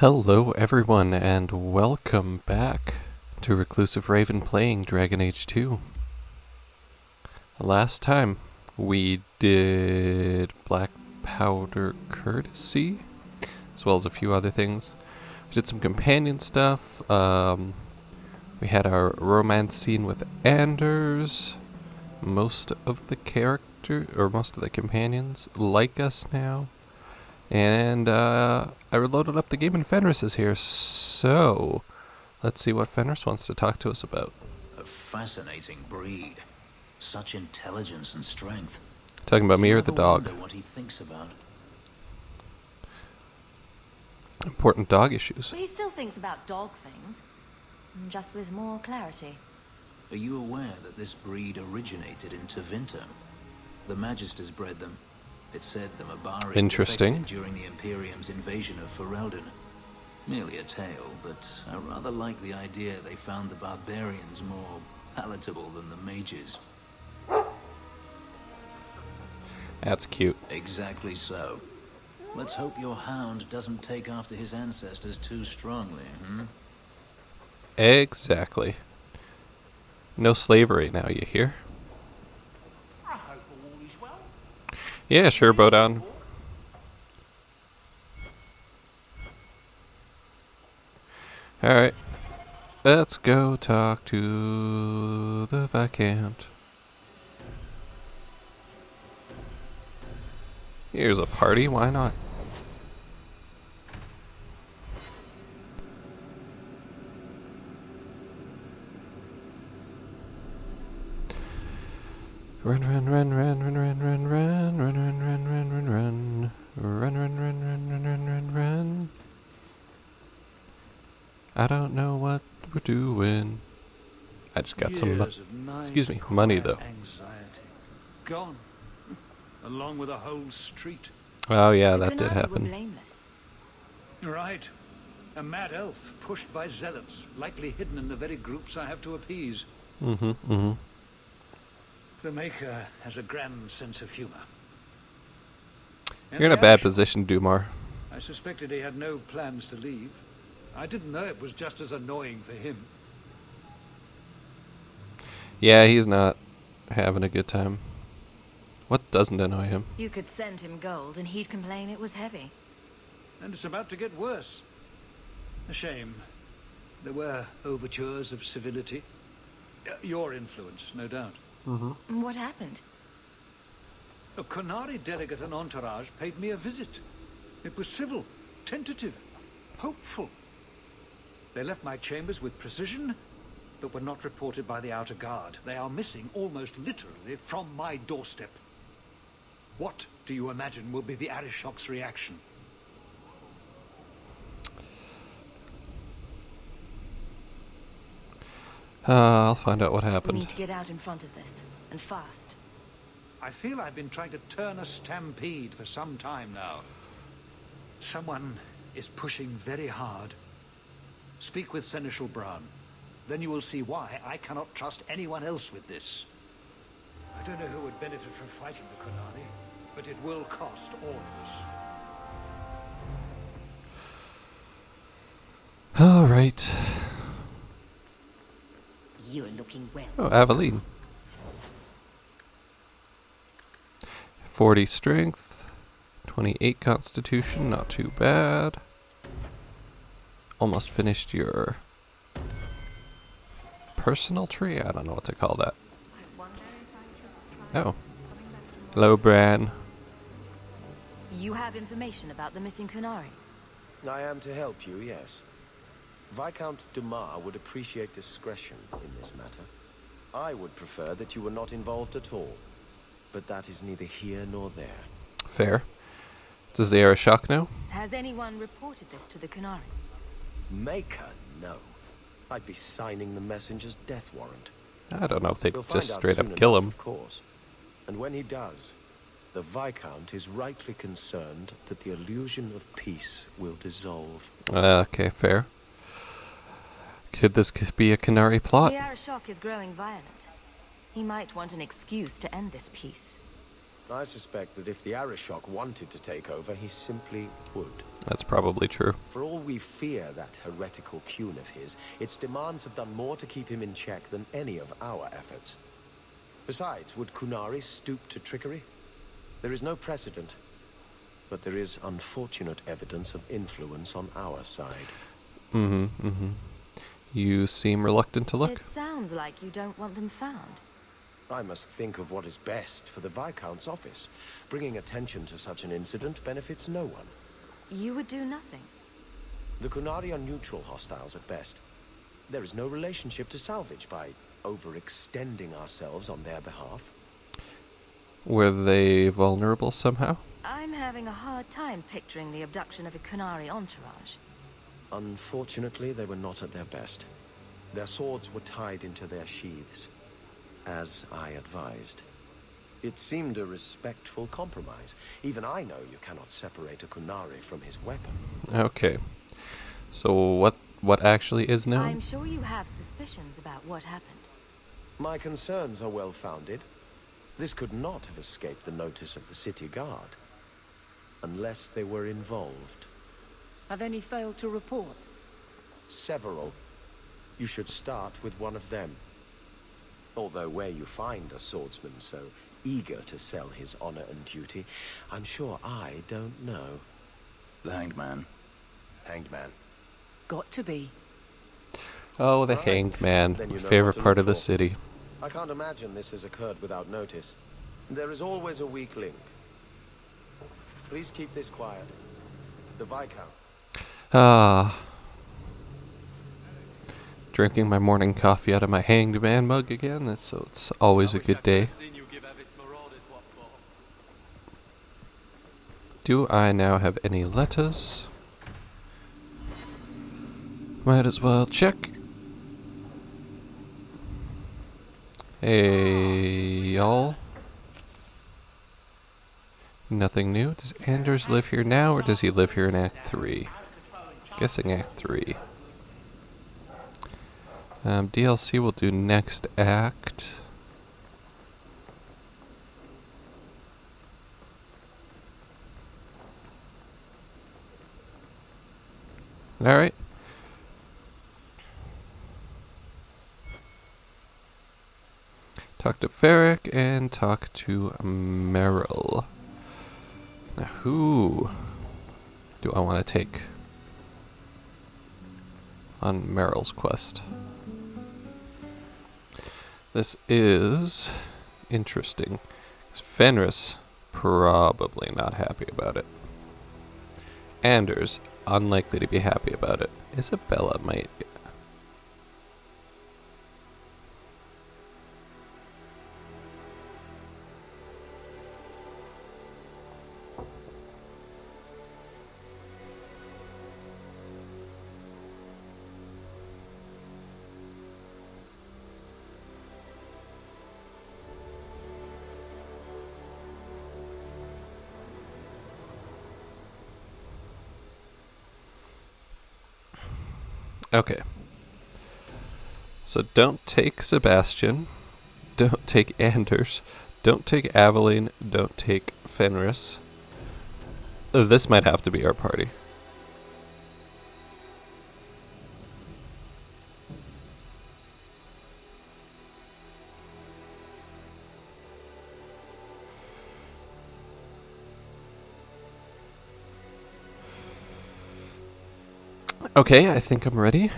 Hello everyone and welcome back to Reclusive Raven playing Dragon Age 2. Last time we did Black Powder Courtesy, as well as a few other things. We did some companion stuff. We had our romance scene with Anders. Most of the companions like us now. And I reloaded up the game and Fenris is here, so let's see what Fenris wants to talk to us about. A fascinating breed. Such intelligence and strength. Talking about me or the dog? Wonder what he thinks about. Important dog issues. He still thinks about dog things, just with more clarity. Are you aware that this breed originated in Tevinter? The Magisters bred them. It said the Mabari Interesting. During the Imperium's invasion of Ferelden. Merely a tale, but I rather like the idea they found the barbarians more palatable than the mages. That's cute. Exactly so. Let's hope your hound doesn't take after his ancestors too strongly, Exactly. No slavery now, you hear? I hope all is well. Yeah, sure, Bodan. Alright. Let's go talk to the Viscount. Here's a party, why not? Run, run, run, run, run, run, run, run, run, run, run, run, run, run. Run, run, run, run, run, run, run, run. I don't know what we're doing. I just got some, excuse me, money though. Anxiety. Gone. Along with a whole street. Oh yeah, The that did Qunari were happen. blameless. Right. A mad elf pushed by zealots, likely hidden in the very groups I have to appease. Mm-hmm. The Maker has a grand sense of humor. You're in a bad position, Dumar. I suspected he had no plans to leave. I didn't know it was just as annoying for him. Yeah, he's not having a good time. What doesn't annoy him? You could send him gold and he'd complain it was heavy. And it's about to get worse. A shame. There were overtures of civility. Your influence, no doubt. What happened? A Qunari delegate and entourage paid me a visit. It was civil, tentative, hopeful. They left my chambers with precision, but were not reported by the outer guard. They are missing almost literally from my doorstep. What do you imagine will be the Arishok's reaction? I'll find out what We happened. need to get out in front of this, and fast. I feel I've been trying to turn a stampede for some time now. Someone is pushing very hard. Speak with Seneschal Bran. Then you will see why I cannot trust anyone else with this. I don't know who would benefit from fighting the Qunari, but it will cost all of us. Alright. You're looking well. Oh, Aveline. 40 strength. 28 constitution, not too bad. Almost finished your personal tree? I don't know what to call that. Oh. Hello, Bran. You have information about the missing Qunari? I am to help you, yes. Viscount Dumar would appreciate discretion in this matter. I would prefer that you were not involved at all. But that is neither here nor there. Fair. Does the Arishok know? Has anyone reported this to the Qunari? Maker, no. I'd be signing the messenger's death warrant. I don't know if they'd We'll find just out straight soon up kill enough, him. of course. And when he does, the Viscount is rightly concerned that the illusion of peace will dissolve. Okay, fair. Could this be a Qunari plot? The Arishok is growing violent. He might want an excuse to end this peace. I suspect that if the Arishok wanted to take over, he simply would. That's probably true. For all we fear that heretical Qun of his, its demands have done more to keep him in check than any of our efforts. Besides, would Qunari stoop to trickery? There is no precedent, but there is unfortunate evidence of influence on our side. You seem reluctant to look. It sounds like you don't want them found. I must think of what is best for the Viscount's office. Bringing attention to such an incident benefits no one. You would do nothing. The Qunari are neutral hostiles at best. There is no relationship to salvage by overextending ourselves on their behalf. Were they vulnerable somehow? I'm having a hard time picturing the abduction of a Qunari entourage. Unfortunately, they were not at their best. Their swords were tied into their sheaths, as I advised. It seemed a respectful compromise. Even I know you cannot separate a Qunari from his weapon. Okay. So what actually is known? I'm sure you have suspicions about what happened. My concerns are well-founded. This could not have escaped the notice of the city guard, unless they were involved. Have any failed to report? Several. You should start with one of them. Although where you find a swordsman so eager to sell his honor and duty, I'm sure I don't know. The Hanged Man. Hanged Man. Got to be. Oh, the Right. Hanged Man. Then you My know favorite what to part look of the for. city. I can't imagine this has occurred without notice. There is always a weak link. Please keep this quiet. The Viscount. Ah. Drinking my morning coffee out of my Hanged Man mug again. It's always a good day. Do I now have any letters? Might as well check. Hey, y'all. Nothing new. Does Anders live here now, or does he live here in Act 3? Guessing Act 3. DLC will do next act. Alright. Talk to Varric and talk to Merrill. Now, who do I want to take on Merrill's quest? This is interesting. 'Cause Fenris probably not happy about it. Anders unlikely to be happy about it. Isabella might. Okay. So don't take Sebastian. Don't take Anders. Don't take Aveline. Don't take Fenris. This might have to be our party. Okay, I think I'm ready.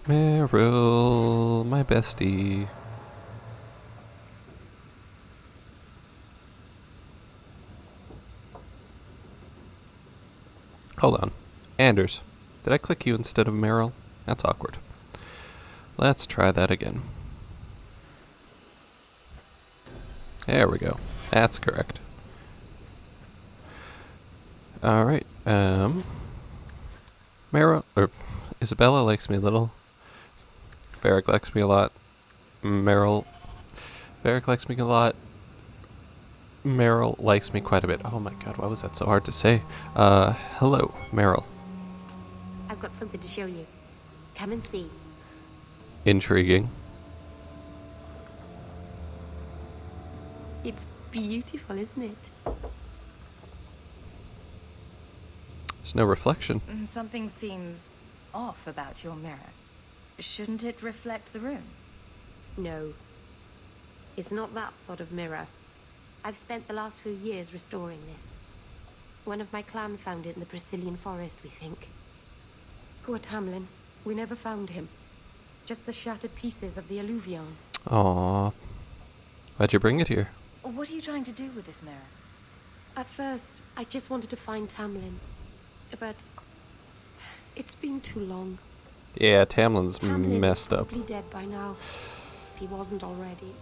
Merrill, my bestie. Hold on. Anders, did I click you instead of Merrill? That's awkward. Let's try that again. There we go. That's correct. Alright, Merrill, or Isabella likes me a little. Varric likes me a lot. Varric likes me a lot. Merrill likes me quite a bit. Oh my god, why was that so hard to say? Hello, Merrill. I've got something to show you. Come and see. Intriguing. It's Beautiful, isn't it? There's no reflection. Something seems off about your mirror. Shouldn't it reflect the room? No. It's not that sort of mirror. I've spent the last few years restoring this. One of my clan found it in the Brazilian forest, we think. Poor Tamlin. We never found him. Just the shattered pieces of the Alluvion. Aww. Why'd you bring it here? What are you trying to do with this mirror? At first, I just wanted to find Tamlin. But it's been too long. Yeah, Tamlin's Tamlin messed is up. probably dead by now, if he wasn't already.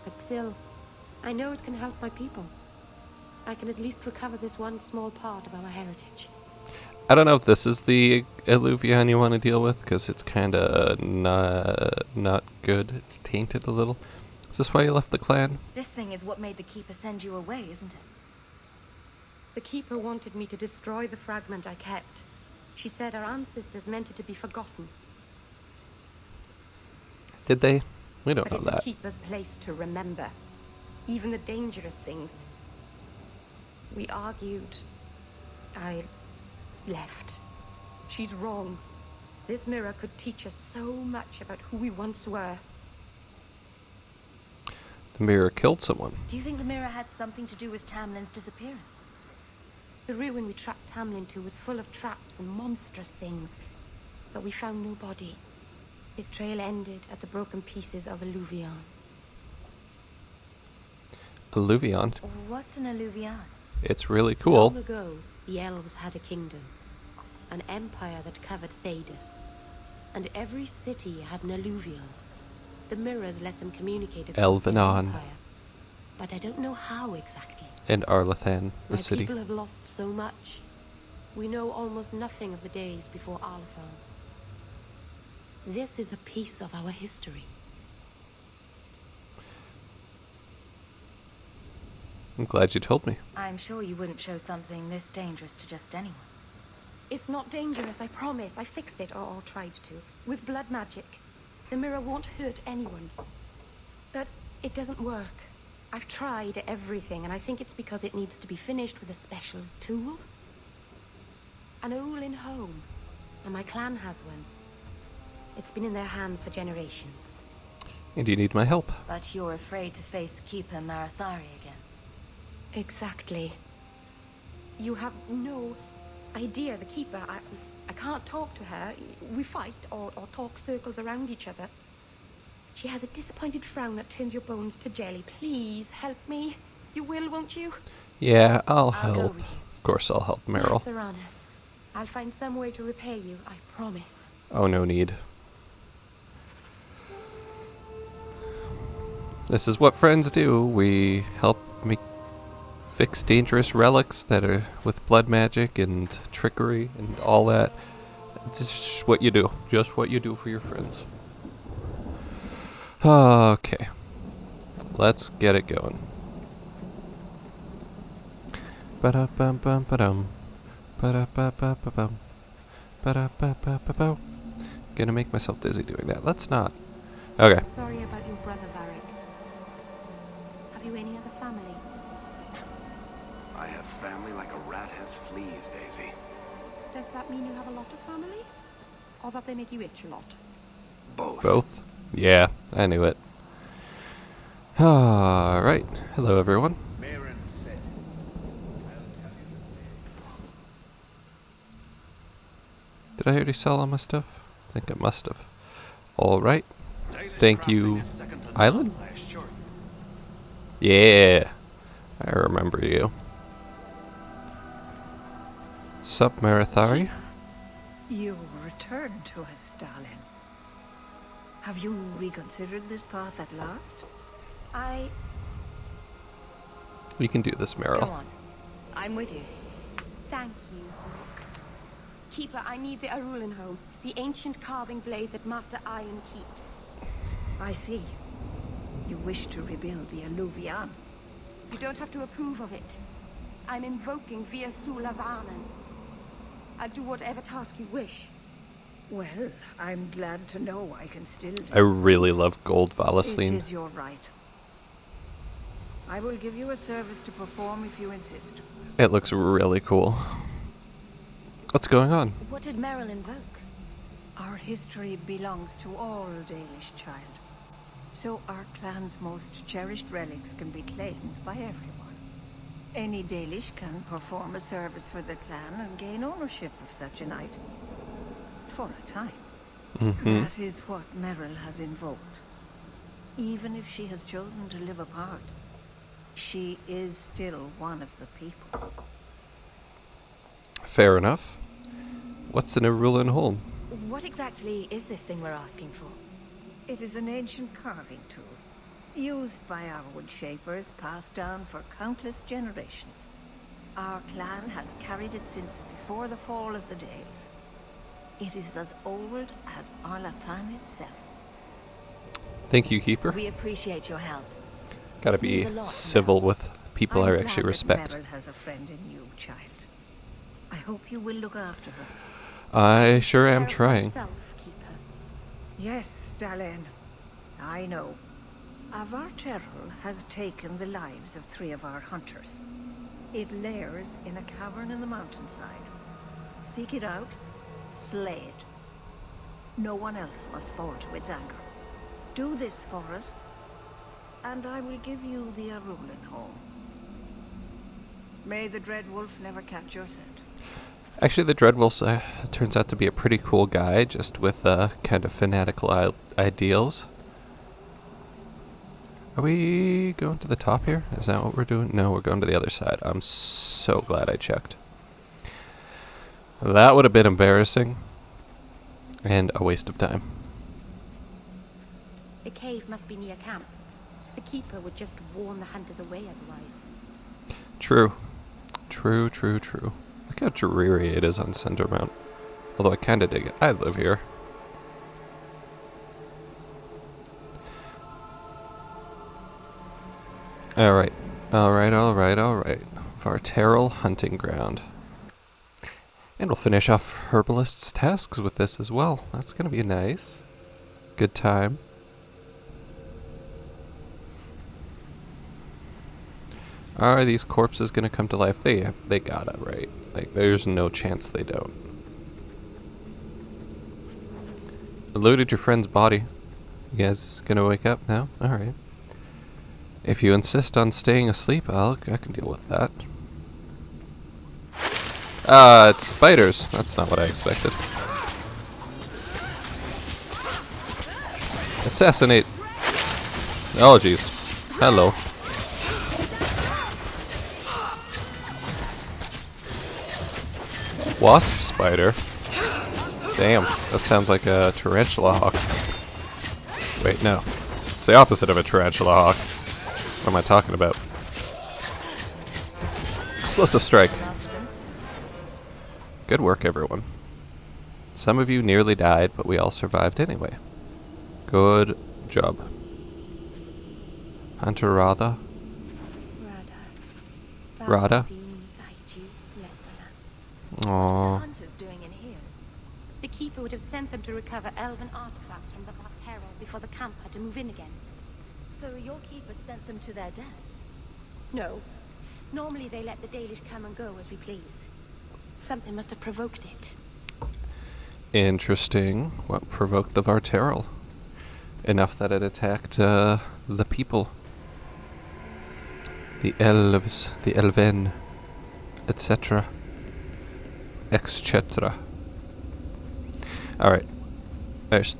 But still, I know it can help my people. I can at least recover this one small part of our heritage. I don't know if this is the Alluvion you want to deal with, because it's kind of not good. It's tainted a little. Is this why you left the clan? This thing is what made the Keeper send you away, isn't it? The Keeper wanted me to destroy the fragment I kept. She said our ancestors meant it to be forgotten. Did they? We don't But know it's that. a Keeper's place to remember. Even the dangerous things. We argued. I left. She's wrong. This mirror could teach us so much about who we once were. The mirror killed someone. Do you think the mirror had something to do with Tamlin's disappearance? The ruin we tracked Tamlin to was full of traps and monstrous things, but we found no body. His trail ended at the broken pieces of Alluvion. Alluvion. What's an alluvion? It's really cool. Long ago, the elves had a kingdom, an empire that covered Thedas, and every city had an alluvion. The mirrors let them communicate across the Elvenon. empire, but I don't know how exactly. And Arlathan, the My city. people have lost so much. We know almost nothing of the days before Arlathan. This is a piece of our history. I'm glad you told me. I'm sure you wouldn't show something this dangerous to just anyone. It's not dangerous, I promise. I fixed it, or tried to, with blood magic. The mirror won't hurt anyone. But it doesn't work. I've tried everything, and I think it's because it needs to be finished with a special tool. An Olin home, and my clan has one. It's been in their hands for generations. And you need my help. But you're afraid to face Keeper Marathari again. Exactly. You have no idea, the Keeper. I can't talk to her. We fight or talk circles around each other. She has a disappointed frown that turns your bones to jelly. Please help me. You will, won't you? Yeah, I'll I'll go help. with you. Of course I'll help Meryl. Saranas, I'll find some way to repay you, I promise. Oh, no need. This is what friends do. We help fix dangerous relics that are with blood magic and trickery and all that. It's just what you do. Just what you do for your friends. Okay. Let's get it going. Ba-da-bum-bum-ba-dum. Ba-da-ba-ba-ba-bum. Ba-da-ba-ba-ba-bum. Gonna make myself dizzy doing that. Let's not. Okay. I'm sorry about your brother, Varric. Have you any other family? I have family like a rat has fleas, Daisy. Does that mean you have a lot of family? Or that they make you itch a lot? Both. Both? Yeah, I knew it. Alright. Hello, everyone. Marin said, Did I already sell all my stuff? I think I must have. Alright. Thank you, Island? Yeah. I remember you. Sup, Marathari? You returned to us, darling. Have you reconsidered this path at last? We can do this, Go Meryl. on. I'm with you. Thank you, Rook. Keeper, I need the Arulin home, the ancient carving blade that Master Iron keeps. I see. You wish to rebuild the Alluvion. You don't have to approve of it. I'm invoking Via Sulavanen. I'll do whatever task you wish. Well, I'm glad to know I can still do I really love gold It Valesline. is your right. I will give you a service to perform if you insist. It looks really cool. What's going on? What did Merrill invoke? Our history belongs to all Dalish, child. So our clan's most cherished relics can be claimed by everyone. Any Dalish can perform a service for the clan and gain ownership of such an item. For a time. That is what Merrill has invoked. Even if she has chosen to live apart, she is still one of the people. Fair enough. What's an Irulan home? What exactly is this thing we're asking for? It is an ancient carving tool, used by our wood shapers, passed down for countless generations. Our clan has carried it since before the fall of the Dales. It is as old as Arlathan itself. Thank you, Keeper. We appreciate your help. Gotta This means be a lot, civil Merrill. with people I'm I glad actually that respect. Merrill has a friend in you, child. I hope you will look after her. I sure am Care of trying. myself, Keeper. Yes, Dalen. I know. Avar Terrell has taken the lives of 3 of our hunters. It lairs in a cavern in the mountainside. Seek it out, slay it. No one else must fall to its anger. Do this for us, and I will give you the Irulan home. May the Dread Wolf never catch your scent. Actually, the Dreadwolf turns out to be a pretty cool guy, just with kind of fanatical ideals. Are we going to the top here? Is that what we're doing? No, we're going to the other side. I'm so glad I checked. That would have been embarrassing. And a waste of time. The cave must be near camp. The Keeper would just warn the hunters away otherwise. True. True, true, true. Look how dreary it is on Cindermount. Although I kinda dig it. I live here. Alright. Alright. Varterral Hunting Ground. And we'll finish off Herbalist's tasks with this as well. That's gonna be nice. Good time. Are these corpses gonna come to life? They gotta, right? Like, there's no chance they don't. Looted your friend's body. You guys gonna wake up now? Alright. If you insist on staying asleep, I can deal with that. It's spiders. That's not what I expected. Assassinate. Oh, jeez. Hello. Wasp spider? Damn, that sounds like a tarantula hawk. Wait, no. It's the opposite of a tarantula hawk. What am I talking about? Explosive strike. Good work, everyone. Some of you nearly died, but we all survived anyway. Good job. Hunter Radha? Radha? What are Aww. the hunters doing in here? The Keeper would have sent them to recover elven artifacts from the Varterral before the camp had to move in again. So your Keeper sent them to their deaths? No. Normally they let the Dalish come and go as we please. Something must have provoked it. Interesting. What provoked the Varterral? Enough that it attacked the people. The elves, the elven, etc. Etc. Alright. There's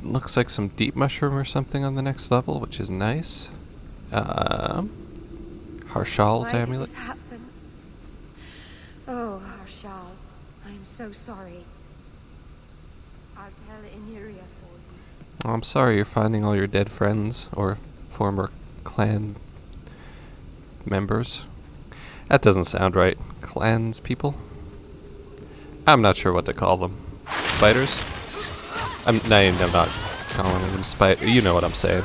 looks like some deep mushroom or something on the next level, which is nice. Harshal's Why amulet. did this happen? Oh, Harshal, I'm so sorry. I'll tell Inuria for you. I'm sorry you're finding all your dead friends or former clan members. That doesn't sound right. Clans people? I'm not sure what to call them. Spiders? I'm not calling them spider. You know what I'm saying.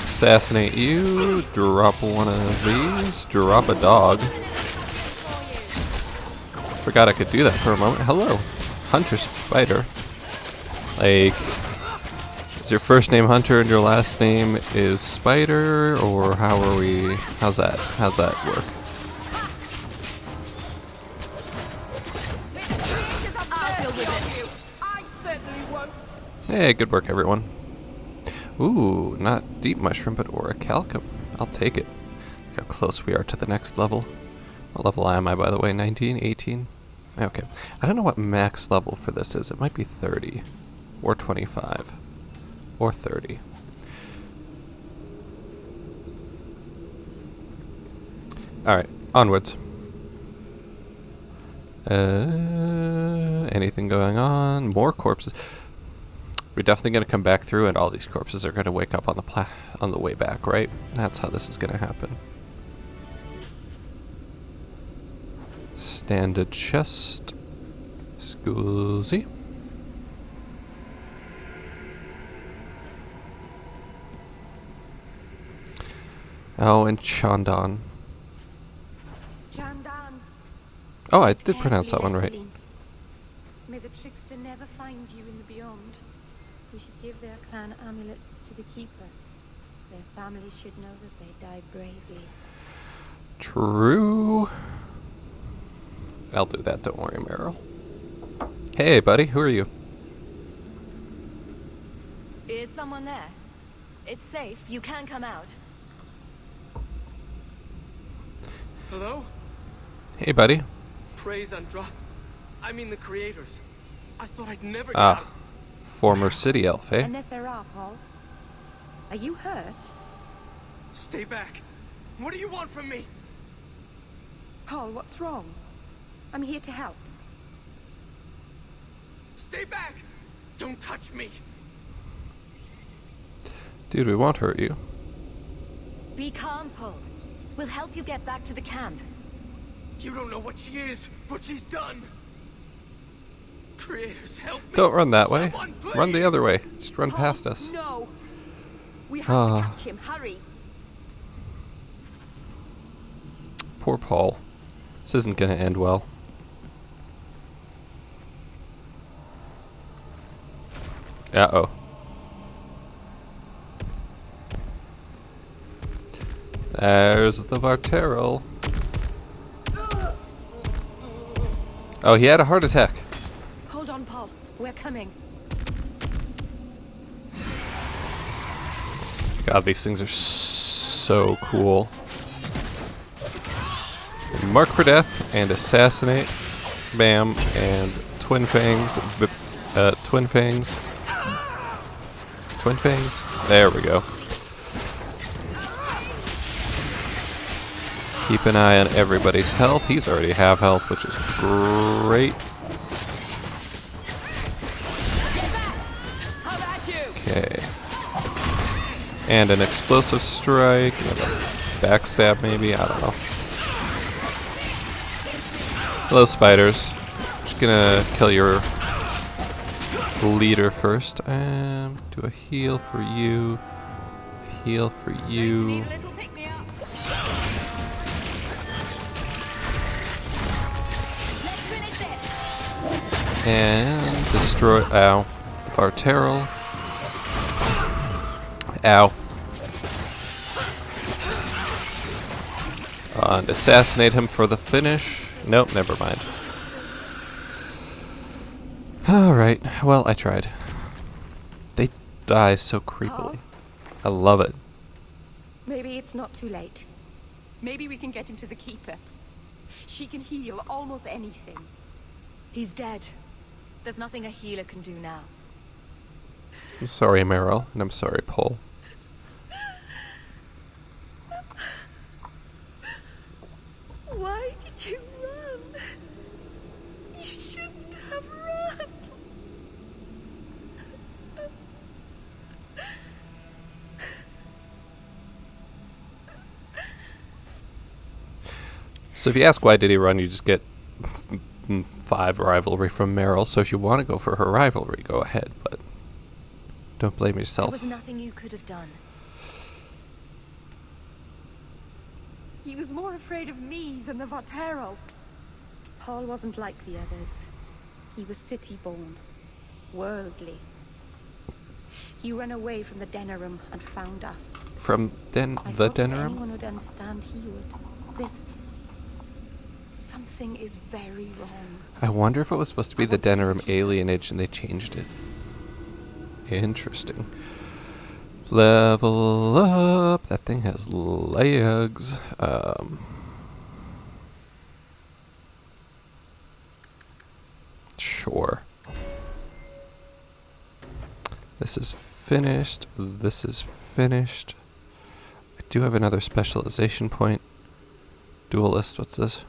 Assassinate you. Drop one of these. Drop a dog. Forgot I could do that for a moment. Hello. Hunter spider. Like, Is your first name Hunter and your last name is Spider, or how are we? How's that work? Hey, good work, everyone. Ooh, not deep mushroom, but orichalcum. I'll take it. Look how close we are to the next level. What level am I, by the way? 19, 18? Okay. I don't know what max level for this is. It might be 30, or 25, or 30. Alright, onwards. Anything going on? More corpses. We're definitely going to come back through, and all these corpses are going to wake up on the way back, right? That's how this is going to happen. Standard chest. Scusi. Oh, and Chandan. Chandan. Oh, I did pronounce that one right. May the trickster never find you in the beyond. We should give their clan amulets to the Keeper. Their families should know that they died bravely. True. I'll do that, don't worry, Meryl. Hey, buddy, who are you? Is someone there? It's safe. You can come out. Hello? Hey, buddy. Praise Andraste. I mean the creators. I thought I'd never get out. Ah, former city elf, eh? Anethera, Paul. Are you hurt? Stay back. What do you want from me? Paul, what's wrong? I'm here to help. Stay back! Don't touch me! Dude, we won't hurt you. Be calm, Paul. We'll help you get back to the camp. You don't know what she is, what she's done. Creators, help me. Don't run that way. Someone, Run the please. other way. Just run Paul, past us. No! We have Ah. to catch him. Hurry! Poor Paul. This isn't gonna end well. Uh-oh. There's the Varterol. Oh, he had a heart attack. Hold on, Paul. We're coming. God, these things are so cool. Mark for death and assassinate. Bam. And twin fangs. Twin fangs. Twin fangs. There we go. Keep an eye on everybody's health. He's already half health, which is great. Okay. And an explosive strike. And a backstab, maybe? I don't know. Hello, spiders. Just gonna kill your leader first. Do a heal for you. A heal for you. And destroy. Ow. Varterol. Ow. And assassinate him for the finish. Nope, never mind. Alright, well, I tried. They die so creepily. I love it. Maybe it's not too late. Maybe we can get him to the Keeper. She can heal almost anything. He's dead. There's nothing a healer can do now. I'm sorry, Meryl, and I'm sorry, Paul. Why did you run? You shouldn't have run. So if you ask why did he run, you just get 5 rivalry from Meryl. So if you want to go for her rivalry, go ahead, but don't blame There yourself. was nothing you could have done. He was more afraid of me than the Varterol. Paul wasn't like the others. He was city-born, worldly. He ran away from the Denerim and found us. From I the thought if Denerim? anyone would understand, he would. This... Something is very wrong. I wonder if it was supposed to be the Denerim alienage and they changed it. Interesting. Level up. That thing has legs. Sure. This is finished. This is finished. I do have another specialization point. Duelist, what's this?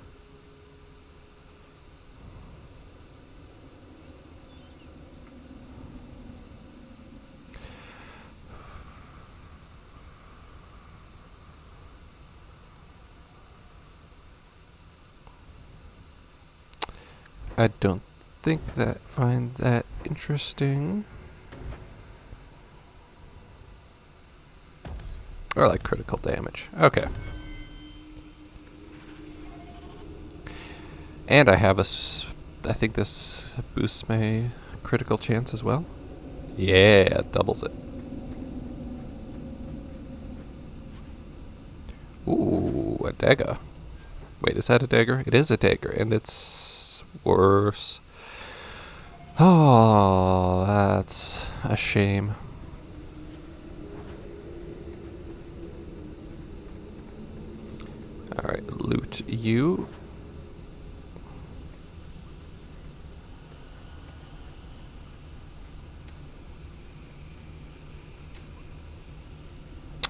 I don't find that interesting. Or like critical damage. Okay. And I have I think this boosts my critical chance as well. Yeah, it doubles it. Ooh, a dagger. Wait, is that a dagger? It is a dagger, and it's worse. Oh, that's a shame. Alright, loot you.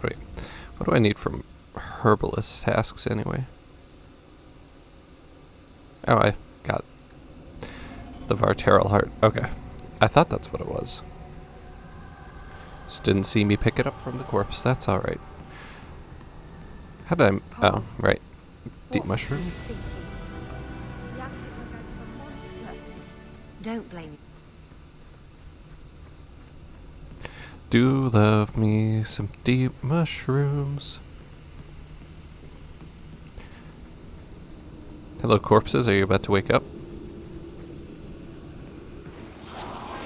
Wait, what do I need from herbalist tasks anyway? Oh, I got the Varteral heart. Okay. I thought that's what it was. Just didn't see me pick it up from the corpse. That's alright. How did I... Oh, right. Deep mushroom. Don't blame me. Do love me some deep mushrooms. Hello, corpses. Are you about to wake up?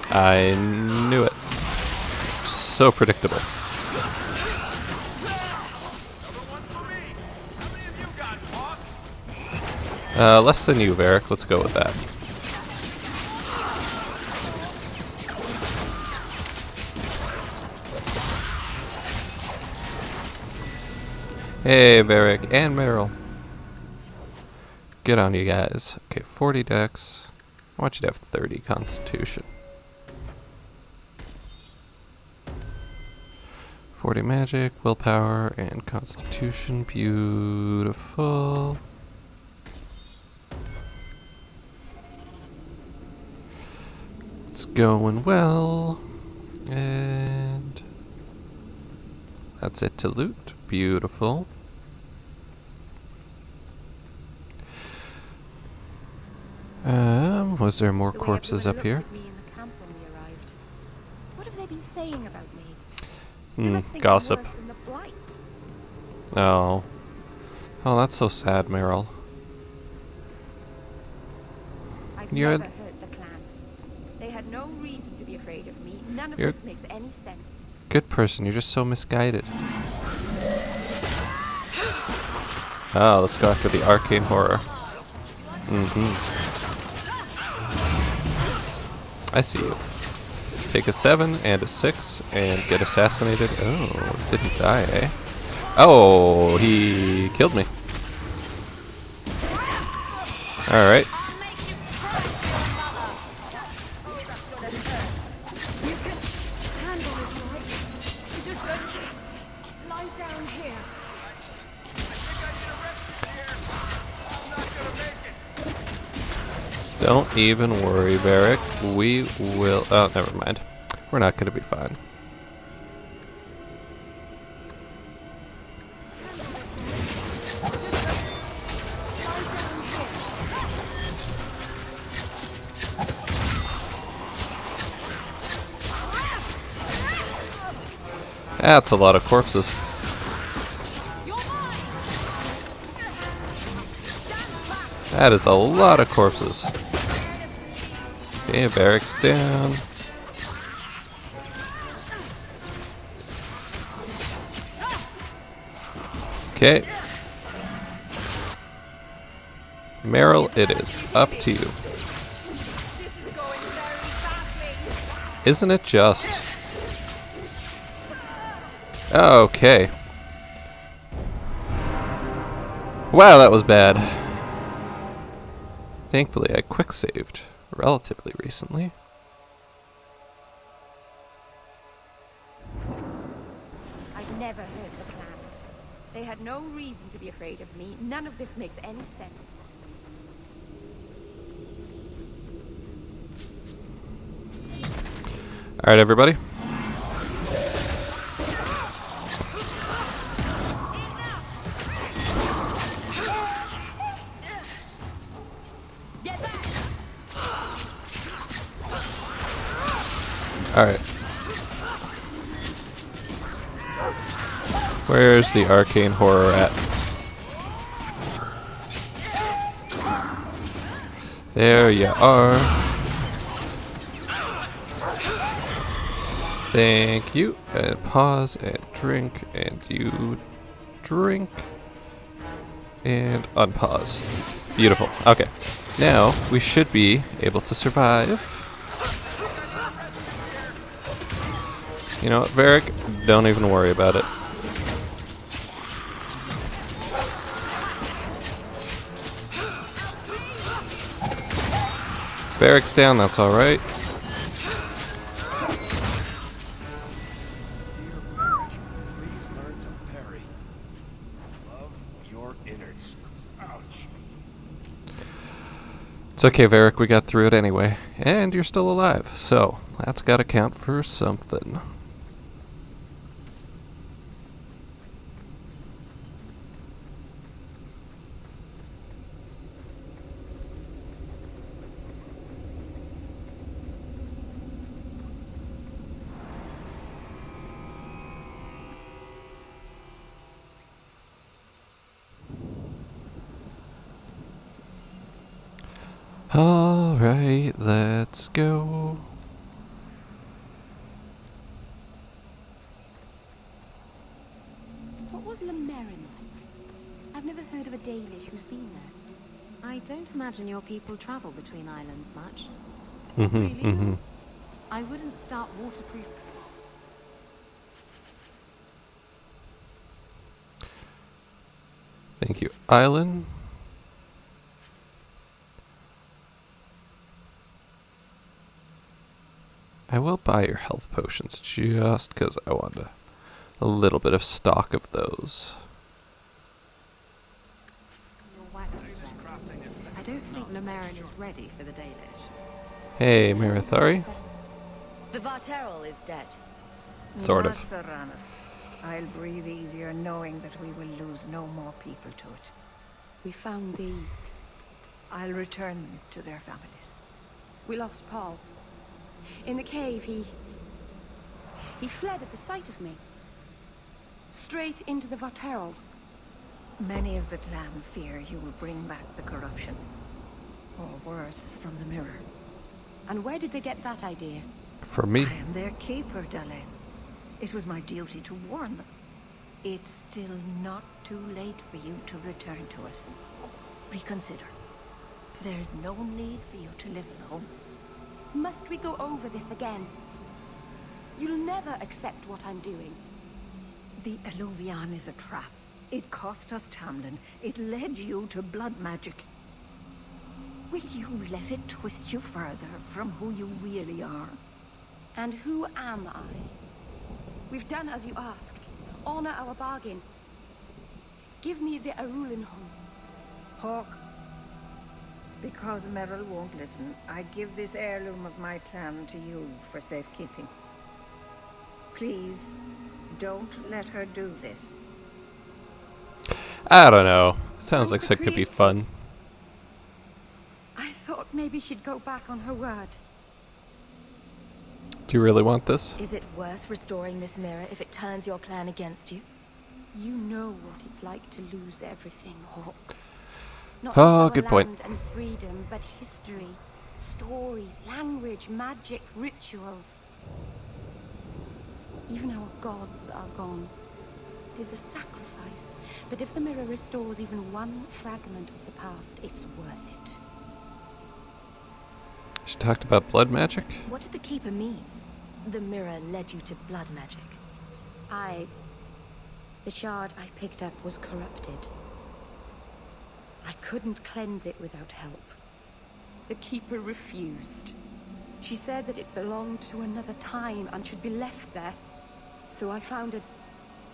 I knew it. So predictable. Less than you, Varric. Let's go with that. Hey, Varric and Meryl. Good on you guys. Okay, 40 dex. I want you to have 30 constitution. 40 magic, willpower, and constitution. Beautiful. It's going well. And that's it to loot. Beautiful. Was there more corpses up here? What have they been saying about me? Gossip. Oh. Oh, that's so sad, Meryl. I've You're never hurt the clan. They had no reason to be afraid of me. None of You're- this makes any sense. good person. You're just so misguided. Oh, let's go after the arcane horror. I see you. Take a 7 and a 6 and get assassinated. Oh, didn't die, eh? Oh, he killed me. Alright. Don't even worry, Varric. We will... Oh, never mind. We're not going to be fine. That's a lot of corpses. That is a lot of corpses. Okay, barracks down. Okay. Meryl, it is up to you. Isn't it just? Okay. Wow, that was bad. Thankfully, I quick-saved relatively recently. I've never heard the plan. They had no reason to be afraid of me. None of this makes any sense. Alright, everybody. Alright. Where's the arcane horror at? There you are. Thank you. And pause and drink, and you drink and unpause. Beautiful. Okay. Now we should be able to survive. You know what, Varric? Don't even worry about it. Varric's down, that's alright. Please learn to parry. Love your innards. Ouch. It's okay, Varric, we got through it anyway. And you're still alive, so that's gotta count for something. Alright, let's go. What was Lemerin like? I've never heard of a Dalish who's been there. I don't imagine your people travel between islands much. I wouldn't start waterproof. Thank you, Island. I will buy your health potions just because I want a little bit of stock of those. I don't think Lemerin is ready for the Dalish. Hey, Marathari. The Varterol is dead. Sort of. Theranos. I'll breathe easier knowing that we will lose no more people to it. We found these. I'll return them to their families. We lost Paul. In the cave, he fled at the sight of me. Straight into the Varterol. Many of the clan fear you will bring back the corruption. Or worse, from the mirror. And where did they get that idea? For me. I am their keeper, Dalain. It was my duty to warn them. It's still not too late for you to return to us. Reconsider. There's no need for you to live alone. Must we go over this again? You'll never accept what I'm doing. The Eluvian is a trap. It cost us Tamlin. It led you to blood magic. Will you let it twist you further from who you really are? And who am I? We've done as you asked. Honor our bargain. Give me the Arulinhon. Hawk, because Meryl won't listen, I give this heirloom of my clan to you for safekeeping. Please, don't let her do this. I don't know. Sounds like it could be fun. I thought maybe she'd go back on her word. Do you really want this? Is it worth restoring this mirror if it turns your clan against you? You know what it's like to lose everything, Hawk. Not Oh, just good our point. land and freedom, but history, stories, language, magic, rituals. Even our gods are gone. it is a sacrifice. But if the mirror restores even one fragment of the past, it's worth it. She talked about blood magic? What did the Keeper mean? The mirror led you to blood magic. The shard I picked up was corrupted. I couldn't cleanse it without help. The Keeper refused. She said that it belonged to another time and should be left there. So I found a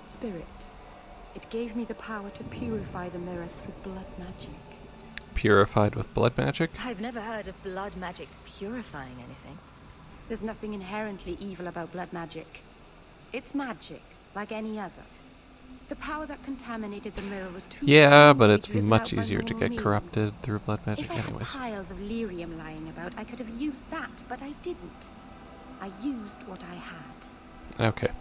spirit. It gave me the power to purify the mirror through blood magic. Purified with blood magic? I've never heard of blood magic purifying anything. There's nothing inherently evil about blood magic. It's magic, like any other. The power that contaminated the mirror was too Yeah, strong but to be it's driven much out by easier to normal get means. corrupted through blood magic If I had anyways. piles of lyrium lying about, I could have used that, but I didn't. I used what I had. Okay.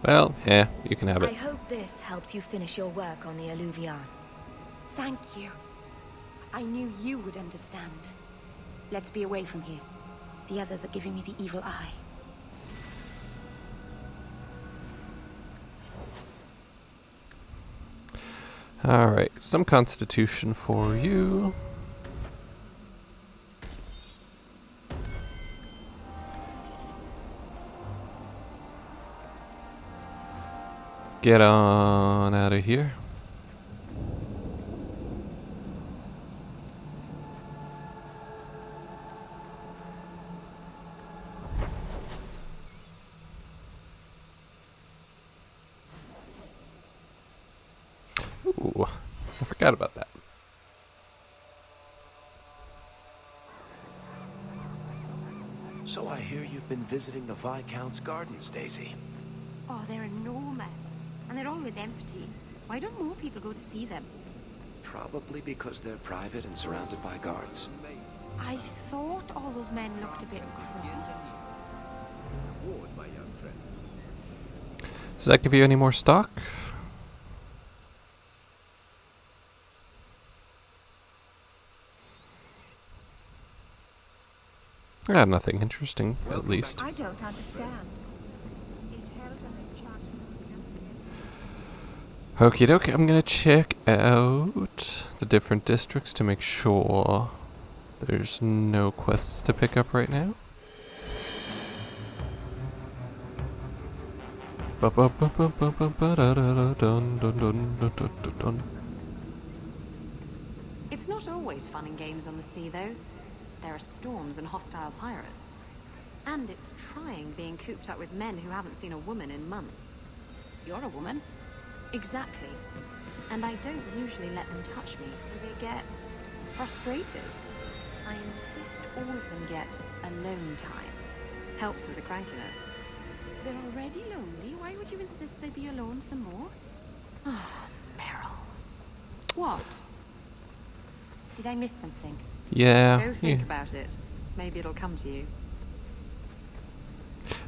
Well, yeah, you can have I it. hope this helps you finish your work on the Alluvion. Thank you. I knew you would understand. Let's be away from here. The others are giving me the evil eye. Alright, some constitution for you. Get on out of here. Ooh, I forgot about that. So I hear you've been visiting the Viscount's gardens, Daisy. Oh, they're enormous. And they're always empty. Why don't more people go to see them? Probably because they're private and surrounded by guards. I thought all those men looked a bit cross. Does that give you any more stock? Ah, nothing interesting, at least. I don't understand. It held an enchantment. Okie doke, I'm gonna check out the different districts to make sure there's no quests to pick up right now. It's not always fun and games on the sea, though. There are storms and hostile pirates. And it's trying being cooped up with men who haven't seen a woman in months. You're a woman. Exactly. And I don't usually let them touch me, so they get frustrated. I insist all of them get alone time. Helps with the crankiness. They're already lonely. Why would you insist they be alone some more? Ah, Meryl. What? Did I miss something? Yeah. Go think about it. Maybe it'll come to you.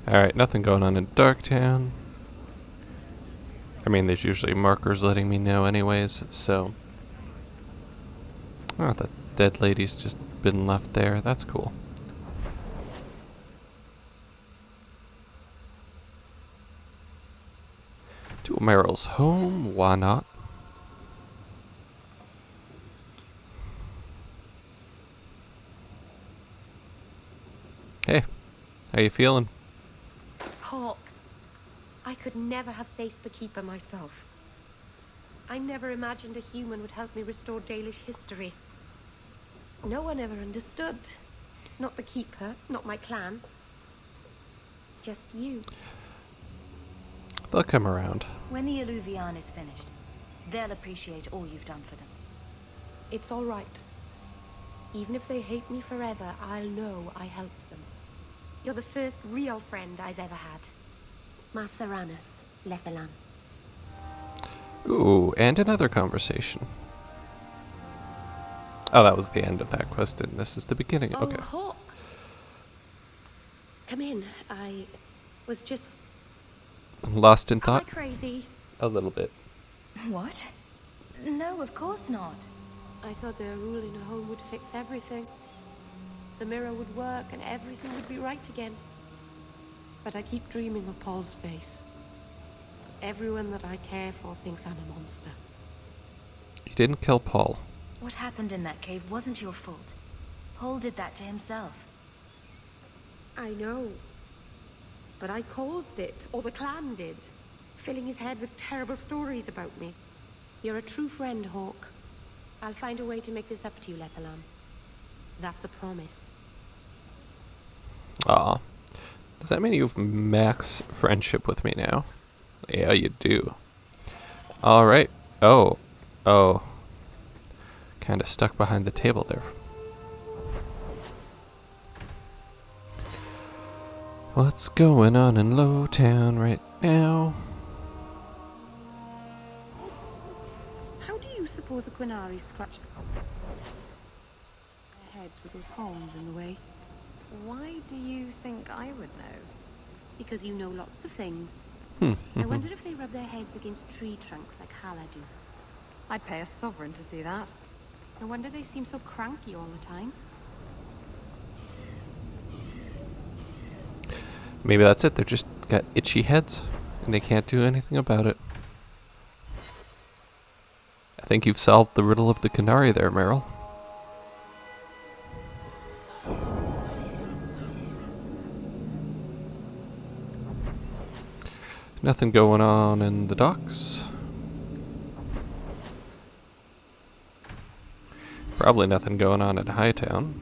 Alright, nothing going on in Darktown. I mean, there's usually markers letting me know anyways, so... Oh, the dead lady's just been left there. That's cool. To Meryl's home, why not? Hey, how you feeling? Hawk. I could never have faced the Keeper myself. I never imagined a human would help me restore Dalish history. No one ever understood. Not the Keeper, not my clan. Just you. They'll come around. When the Alluvion is finished, they'll appreciate all you've done for them. It's all right. Even if they hate me forever, I'll know I helped them. You're the first real friend I've ever had. Masaranas, Lethalan. Ooh, and another conversation. Oh, that was the end of that quest, and this is the beginning. Okay. Oh, Hawk. Come in. I was just... Lost in Am I thought? crazy? A little bit. What? No, of course not. I thought their rule in a home would fix everything. The mirror would work and everything would be right again. But I keep dreaming of Paul's face. everyone that I care for thinks I'm a monster. You didn't kill Paul. What happened in that cave wasn't your fault. Paul did that to himself. I know. But I caused it, or the clan did, filling his head with terrible stories about me. You're a true friend, Hawke. I'll find a way to make this up to you, Lethalam. That's a promise. Aw. Does that mean you have max friendship with me now? Yeah, you do. Alright. Oh. Oh. Kind of stuck behind the table there. What's going on in Lowtown right now? How do you suppose the Quinaris scratch their heads with those horns in the way? Why do you think I would know? Because you know lots of things. I I wonder if they rub their heads against tree trunks like Hala do. I'd pay a sovereign to see that. No wonder they seem so cranky all the time. Maybe that's it. They're just got itchy heads and they can't do anything about it. I think you've solved the riddle of the Qunari there, Meryl. Nothing going on in the docks. Probably nothing going on at Hightown.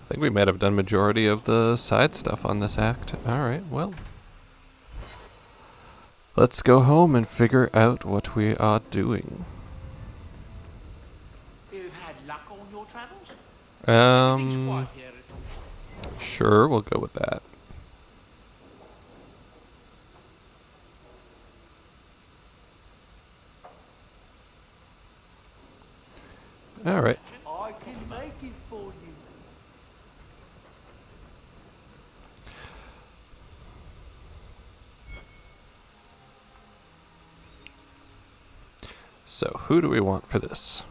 I think we might have done majority of the side stuff on this act. Alright, well. Let's go home and figure out what we are doing. You've had luck on your travels? Sure, we'll go with that. Alright. I can make it for you. So, who do we want for this?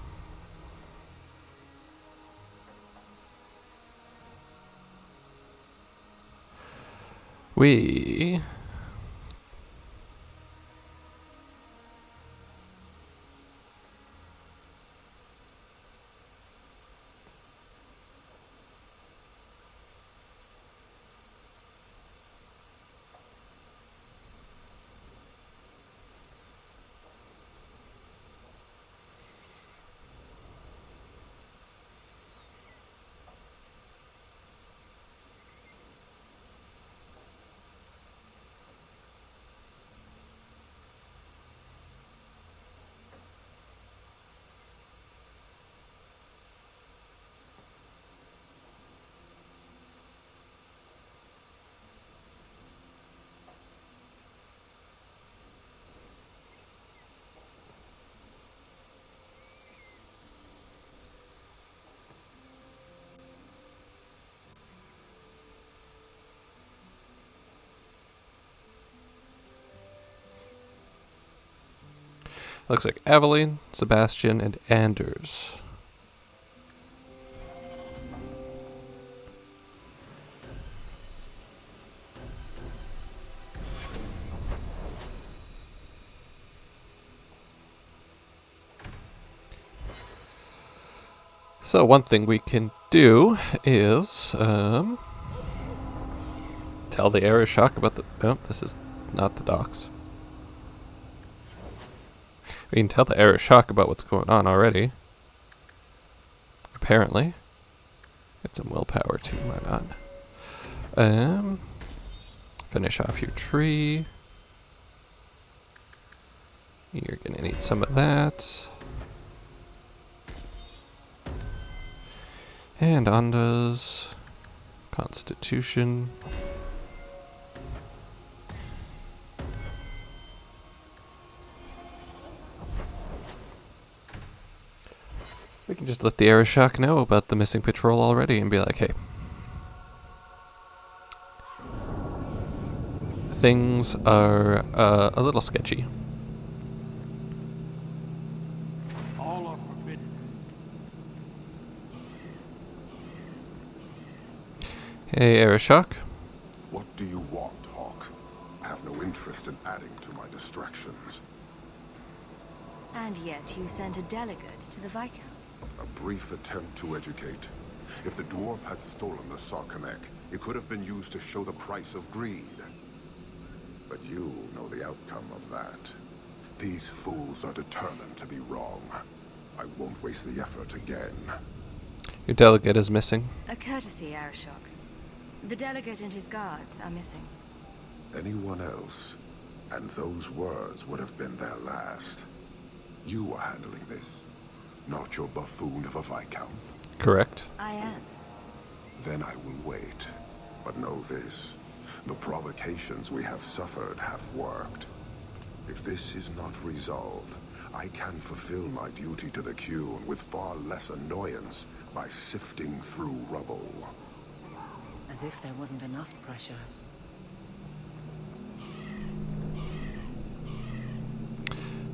We... Looks like Aveline, Sebastian, and Anders. So one thing we can do is tell the Arishok about the... Oh, this is not the docks. We can tell the Arishok about what's going on already. Apparently. Get some willpower too, why not? Finish off your tree. You're gonna need some of that. And Anda's Constitution. We can just let the Arishok know about the missing patrol already and be like, hey. Things are a little sketchy. All are forbidden. Hey, Arishok. What do you want, Hawk? I have no interest in adding to my distractions. And yet you sent a delegate to the Viscount. A brief attempt to educate. If the dwarf had stolen the Sarkanek, it could have been used to show the price of greed. But you know the outcome of that. These fools are determined to be wrong. I won't waste the effort again. Your delegate is missing. A courtesy, Arishok. The delegate and his guards are missing. Anyone else, and those words would have been their last. You are handling this, not your buffoon of a Viscount. Correct. I am. Then I will wait. But know this. The provocations we have suffered have worked. If this is not resolved, I can fulfill my duty to the Qun with far less annoyance by sifting through rubble. As if there wasn't enough pressure.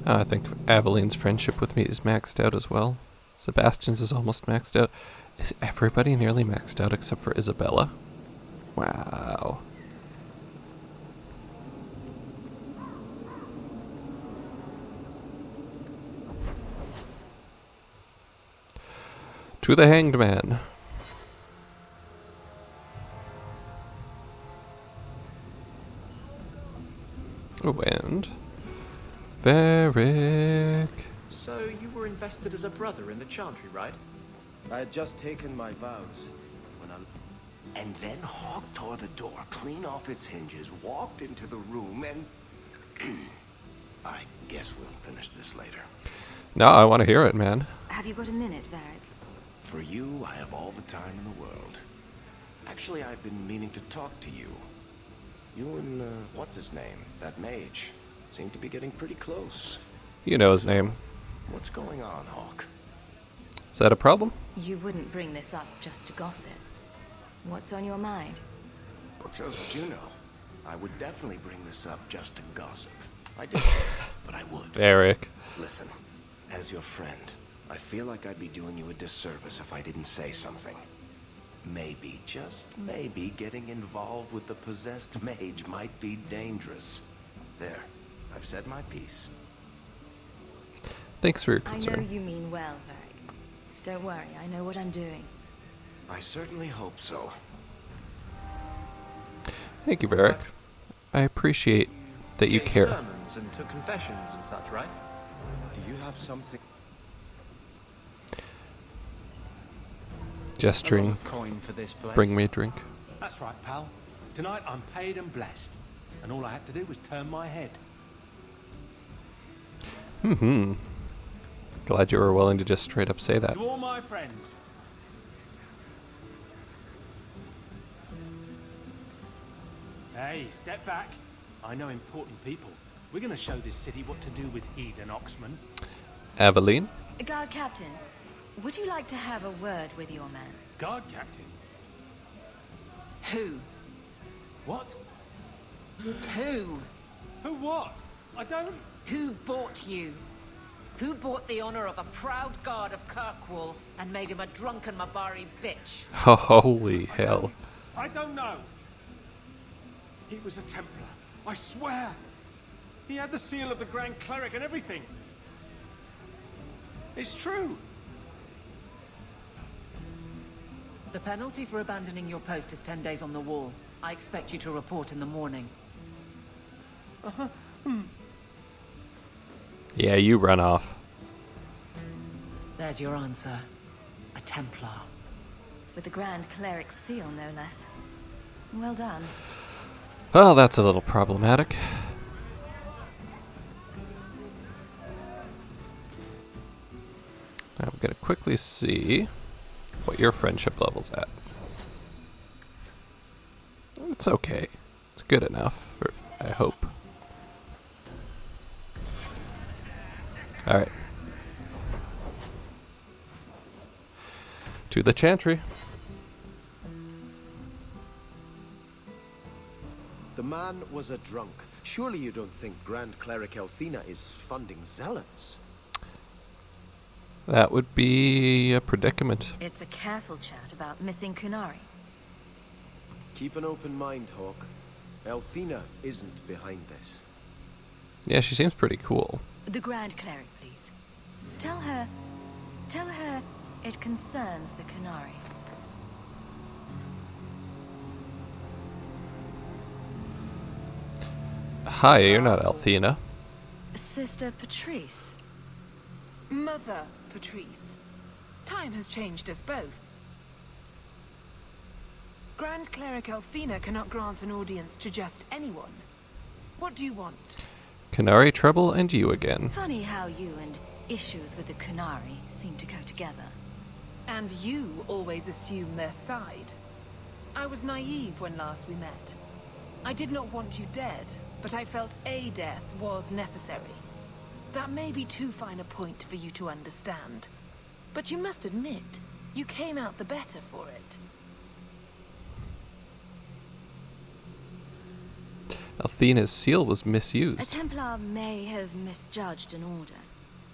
I think Aveline's friendship with me is maxed out as well. Sebastian's is almost maxed out. Is everybody nearly maxed out except for Isabella? Wow. To the Hanged Man. Oh, and Varric. So you were invested as a brother in the Chantry, right? I had just taken my vows when And then Hawk tore the door clean off its hinges, walked into the room, and... I guess we'll finish this later. No, I want to hear it, man. Have you got a minute, Varric? For you, I have all the time in the world. Actually, I've been meaning to talk to you. You and, what's his name? That mage. Seem to be getting pretty close. You know his name. What's going on, Hawk? Is that a problem? You wouldn't bring this up just to gossip. What's on your mind? Well, just as you know, I would definitely bring this up just to gossip. I did, but I would. Varric. Listen, as your friend, I feel like I'd be doing you a disservice if I didn't say something. Maybe, just maybe, getting involved with the possessed mage might be dangerous. There, I've said my piece. Thanks for your I concern. know you mean well, Varric. Don't worry, I know what I'm doing. I certainly hope so. Thank you, Varric. I appreciate that you Gave care. sermons and took confessions and such, right? Do you have something? Gesturing. Coin for this place. Bring me a drink. That's right, pal. Tonight I'm paid and blessed. And all I had to do was turn my head. Glad you were willing to just straight up say that. To all my friends. Hey, step back. I know important people. We're going to show this city what to do with heathen Oxman. Aveline? Guard Captain, would you like to have a word with your man? Guard captain? Who? What? Who? Who what? I don't... Who bought you? Who bought the honor of a proud guard of Kirkwall and made him a drunken Mabari bitch? Holy hell. I don't know. He was a Templar. I swear. He had the seal of the Grand Cleric and everything. It's true. The penalty for abandoning your post is 10 days on the wall. I expect you to report in the morning. Yeah, you run off. There's your answer. A Templar. With the Grand Cleric's seal, no less. Well done. Well, that's a little problematic. Now I'm gonna quickly see what your friendship level's at. It's okay. It's good enough, I hope. Alright. To the Chantry. The man was a drunk. Surely you don't think Grand Cleric Elthina is funding zealots? That would be a predicament. It's a careful chat about missing Kunari. Keep an open mind, Hawk. Althena isn't behind this. Yeah, she seems pretty cool. The Grand Cleric, please. Tell her it concerns the Qunari. Hi, you're not Althena. Sister Patrice. Mother Patrice. Time has changed us both. Grand Cleric Althena cannot grant an audience to just anyone. What do you want? Qunari trouble and you again. Funny how you and issues with the Qunari seem to go together. And you always assume their side. I was naive when last we met. I did not want you dead, but I felt a death was necessary. That may be too fine a point for you to understand. But you must admit, you came out the better for it. Althena's seal was A misused. Templar may have misjudged an order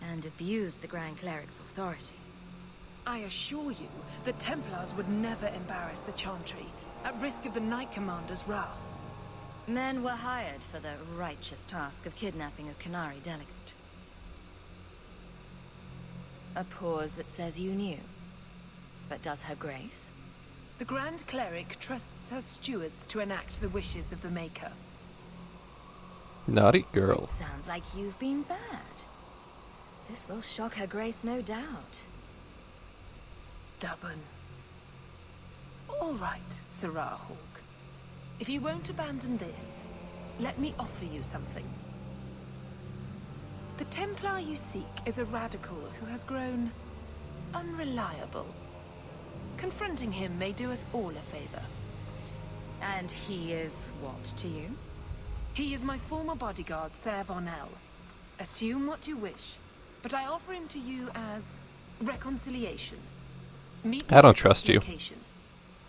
and abused the Grand Cleric's authority. I assure you, the Templars would never embarrass the Chantry, at risk of the Knight Commander's wrath. Men were hired for the righteous task of kidnapping a Qunari delegate. A pause that says you knew. But does her grace? The Grand Cleric trusts her stewards to enact the wishes of the Maker. Naughty girl. Sounds like you've been bad. This will shock her grace, no doubt. Stubborn. All right, Serah Hawk. If you won't abandon this, let me offer you something. The Templar you seek is a radical who has grown unreliable. Confronting him may do us all a favor. And he is what to you? He is my former bodyguard, Ser Vonel. Assume what you wish, but I offer him to you as reconciliation. Meet me I don't at trust this you. location.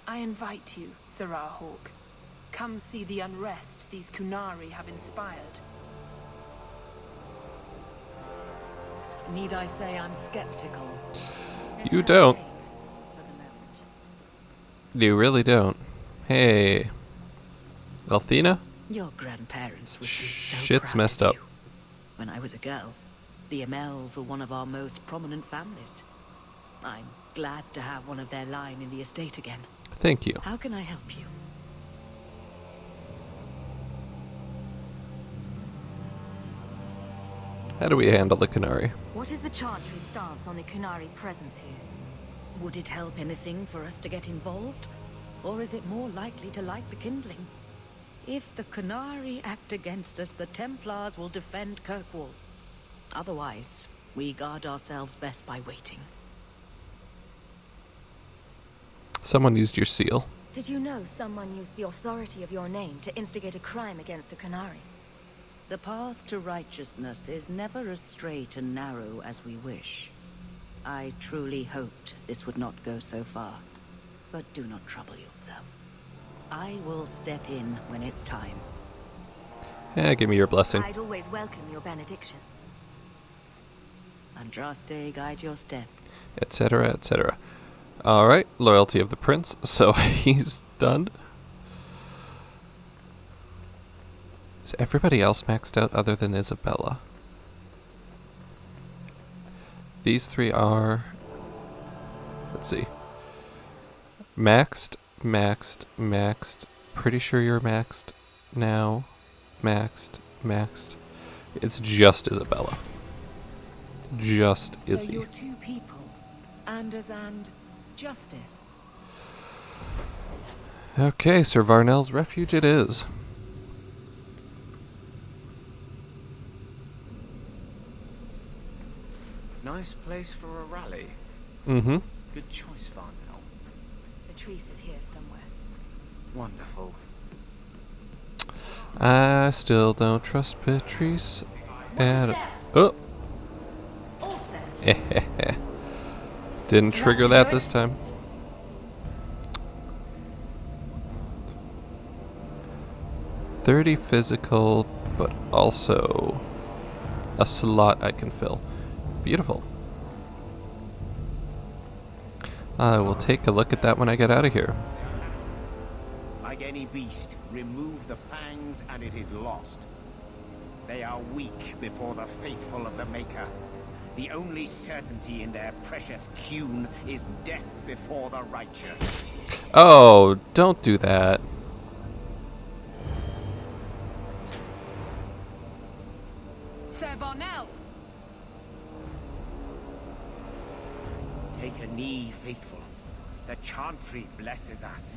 I invite you, Serah Hawk. Come see the unrest these Qunari have inspired. Need I say I'm skeptical? You don't. You really don't. Hey. Althena? Your grandparents would be so Shit's proud messed of up. you. When I was a girl, the Amels were one of our most prominent families. I'm glad to have one of their line in the estate again. Thank you. How can I help you? How do we handle the Qunari? What is the Chantry's stance on the Qunari presence here? Would it help anything for us to get involved? Or is it more likely to light the kindling? If the Qunari act against us, the Templars will defend Kirkwall. Otherwise, we guard ourselves best by waiting. Someone used your seal. Did you know someone used the authority of your name to instigate a crime against the Qunari? The path to righteousness is never as straight and narrow as we wish. I truly hoped this would not go so far, but do not trouble yourself. I will step in when it's time. Give me your blessing. I'd always welcome your benediction. Andraste, guide your step. Etc., etc. Alright, loyalty of the prince, so he's done. Is everybody else maxed out other than Isabella? These three are... Let's see. Maxed, maxed, maxed. Pretty sure you're maxed now. Maxed, maxed. It's just Isabella. Just So Izzy. you're two people. Anders and Justice. Okay, Sir Varnell's refuge it is. Nice place for a rally. Mm-hmm. Good choice, Varnell. Patrice is here somewhere. Wonderful. I still don't trust Patrice. And oh, didn't trigger that this time. .30 physical, but also a slot I can fill. Beautiful. I will take a look at that when I get out of here. I Like any beast, remove the fangs and it is lost. They are weak before the faithful of the Maker. The only certainty in their precious Qun is death before the righteous. Oh, don't do that. Ser Varnell! Take a knee, faithful. The Chantry blesses us.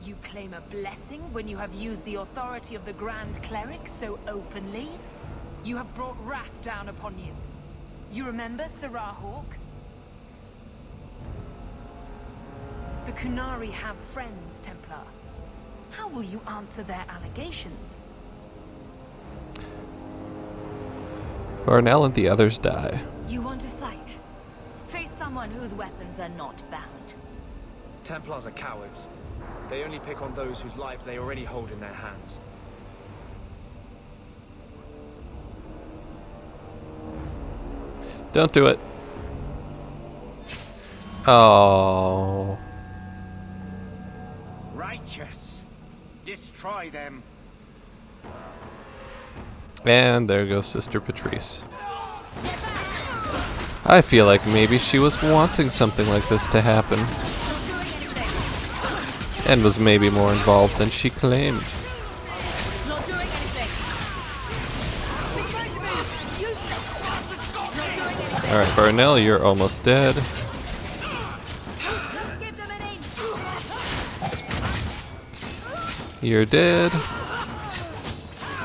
You claim a blessing when you have used the authority of the Grand Cleric so openly? You have brought wrath down upon you. You remember Serah Hawk? The Qunari have friends, Templar. How will you answer their allegations? Varnell and the others die. You want to fight? Face someone whose weapons are not bound. Templars are cowards. They only pick on those whose lives they already hold in their hands. Don't do it. Oh. Righteous. Destroy them. And there goes Sister Patrice. I feel like maybe she was wanting something like this to happen. And was maybe more involved than she claimed. Alright, Varnell, you're almost dead. You're dead.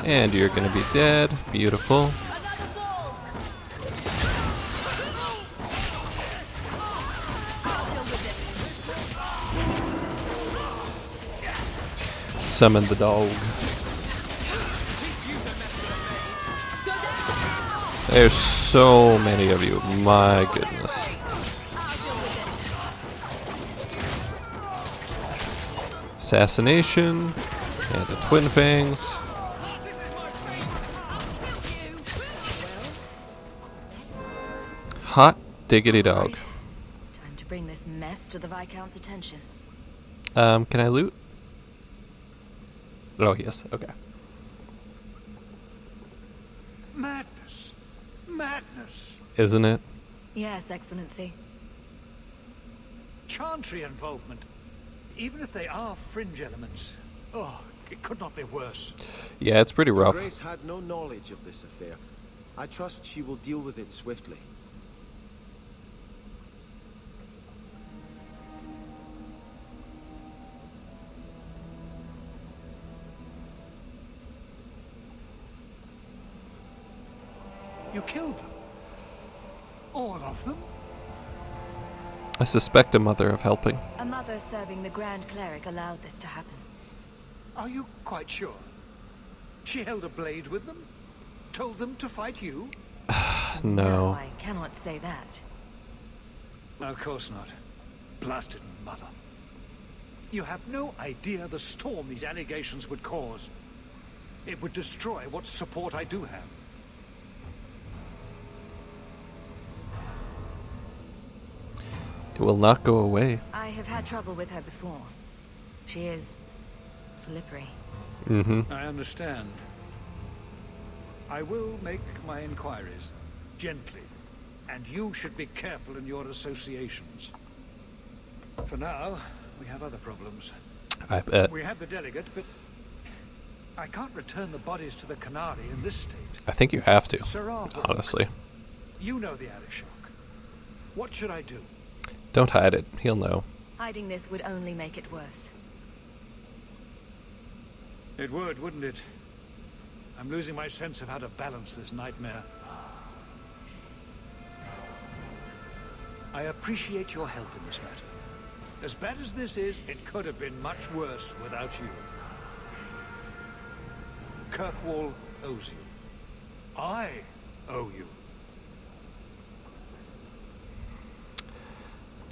And you're gonna be dead. Beautiful. Summon the dog. There's so many of you, my goodness. Assassination, and the Twin Fangs. Hot diggity dog. Time to bring this mess to the Viscount's attention. Can I loot? Oh, yes, okay. Madness. Madness. Isn't it? Yes, Excellency. Chantry involvement. Even if they are fringe elements. Oh, it could not be worse. Yeah, it's pretty rough. Grace had no knowledge of this affair. I trust she will deal with it swiftly. You killed them? All of them? I suspect a mother of helping. A mother serving the Grand Cleric allowed this to happen. Are you quite sure? She held a blade with them? Told them to fight you? No. I cannot say that. Of course not. Blasted mother. You have no idea the storm these allegations would cause. It would destroy what support I do have. It will not go away. I have had trouble with her before. She is slippery. Mm-hmm. I understand. I will make my inquiries. Gently. And you should be careful in your associations. For now, we have other problems. I bet. We have the delegate, but I can't return the bodies to the Qunari in this state. I think you have to, Serah, honestly. you know the Arishok. What should I do? Don't hide it. He'll know. Hiding this would only make it worse. It would, wouldn't it? I'm losing my sense of how to balance this nightmare. I appreciate your help in this matter. As bad as this is, it could have been much worse without you. Kirkwall owes you. I owe you.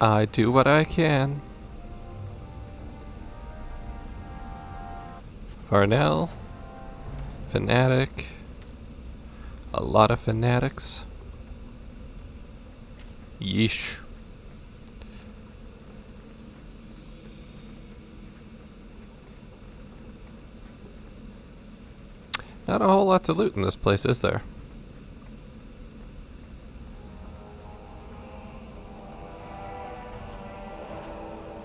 I do what I can. Varnell. Fanatic. A lot of fanatics. Yeesh. Not a whole lot to loot in this place, is there?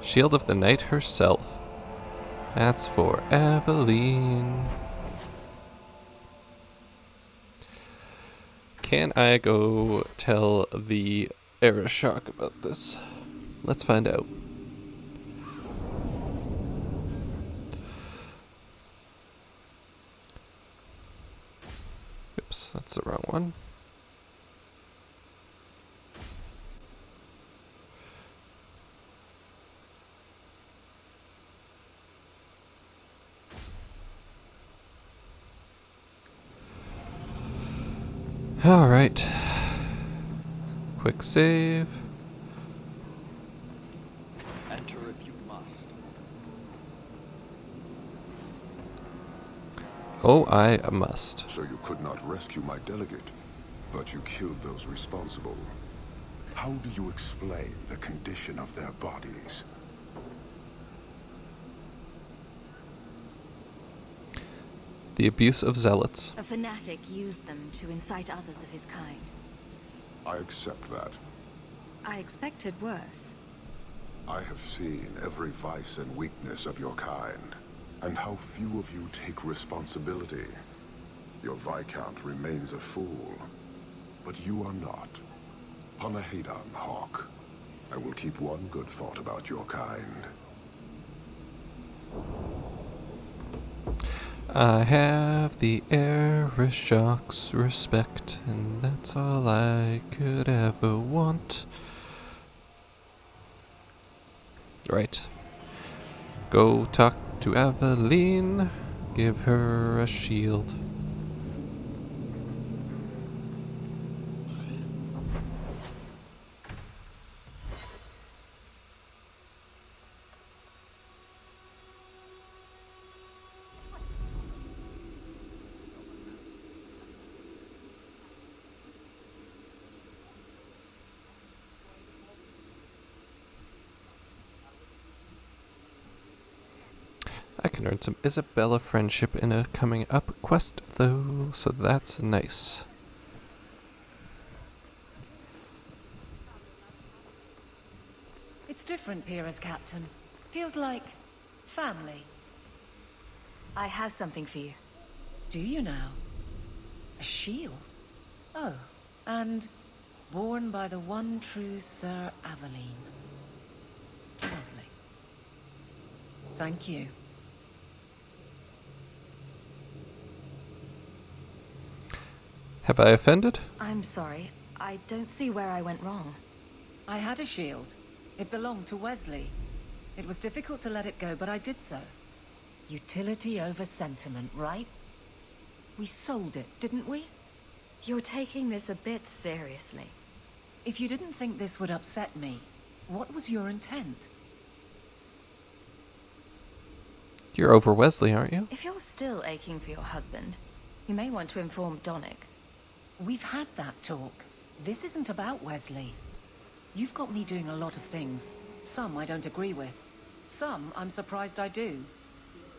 Shield of the Knight herself. That's for Aveline. Can I go tell the Arishok about this? Let's find out. Oops, that's the wrong one. Alright. Quick save. Enter if you must. Oh, I must. So you could not rescue my delegate, but you killed those responsible. How do you explain the condition of their bodies? The abuse of zealots. A fanatic used them to incite others of his kind. I accept that. I expected worse. I have seen every vice and weakness of your kind, and how few of you take responsibility. Your Viscount remains a fool, but you are not. Panahedan, Hawk. I will keep one good thought about your kind. I have the Arishok's respect, and that's all I could ever want. Right. Go talk to Aveline. Give her a shield. I can earn some Isabella friendship in a coming up quest though, so that's nice. It's different here as captain. Feels like family. I have something for you. Do you now? A shield? Oh, and born by the one true Sir Aveline. Lovely. Thank you. Have I offended? I'm sorry. I don't see where I went wrong. I had a shield. It belonged to Wesley. It was difficult to let it go, but I did so. Utility over sentiment, right? We sold it, didn't we? You're taking this a bit seriously. If you didn't think this would upset me, what was your intent? You're over Wesley, aren't you? If you're still aching for your husband, you may want to inform Donnic. We've had that talk. This isn't about Wesley. You've got me doing a lot of things. Some I don't agree with. Some I'm surprised I do.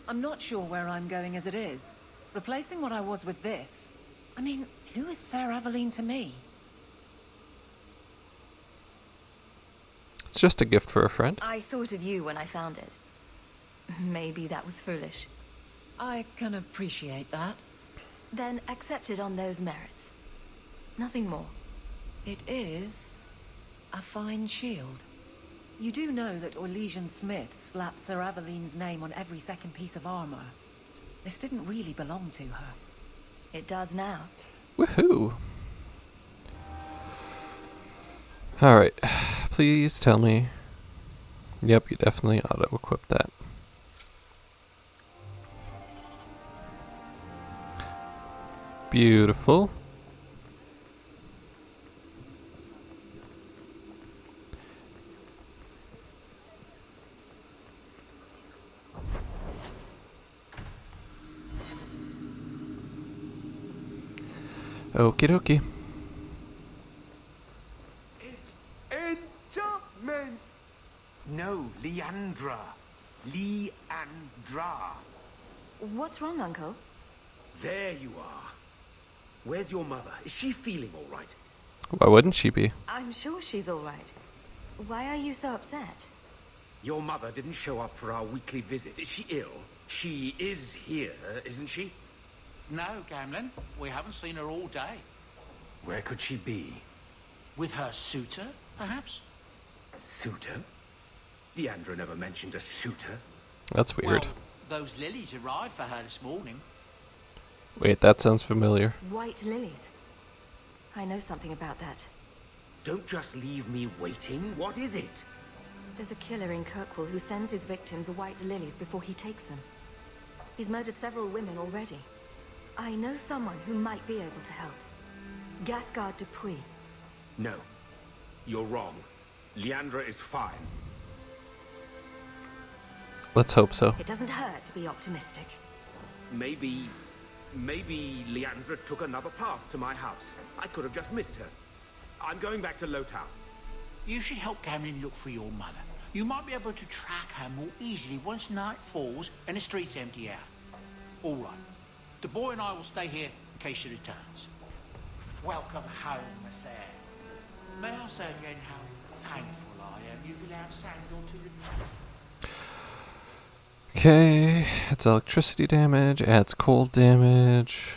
I'm not sure where I'm going as it is. Replacing what I was with this. I mean, who is Sir Aveline to me? It's just a gift for a friend. I thought of you when I found it. Maybe that was foolish. I can appreciate that. Then accept it on those merits. Nothing more. It is a fine shield. You do know that Orlesian Smith slapped Sir Aveline's name on every second piece of armor. This didn't really belong to her. It does now. Woohoo! Alright, please tell me. Yep, you definitely auto-equip that. Beautiful. Okie dokie. Enchantment! No, Leandra. Leandra. What's wrong, Uncle? There you are. Where's your mother? Is she feeling all right? Why wouldn't she be? I'm sure she's all right. Why are you so upset? Your mother didn't show up for our weekly visit. Is she ill? She is here, isn't she? No, Gamlen. We haven't seen her all day. Where could she be? With her suitor, perhaps? Suitor? Leandra never mentioned a suitor. That's weird. Well, those lilies arrived for her this morning. Wait, that sounds familiar. White lilies. I know something about that. Don't just leave me waiting. What is it? There's a killer in Kirkwall who sends his victims white lilies before he takes them. He's murdered several women already. I know someone who might be able to help. Gasgard Dupuis. No. You're wrong. Leandra is fine. Let's hope so. It doesn't hurt to be optimistic. Maybe Leandra took another path to my house. I could have just missed her. I'm going back to Lowtown. You should help Gamlen look for your mother. You might be able to track her more easily once night falls and the streets empty out. All right. The boy and I will stay here in case she returns. Welcome home, Miss Anne. May I say again how thankful I am you've allowed Samuel to remain. Okay, it's electricity damage, adds cold damage.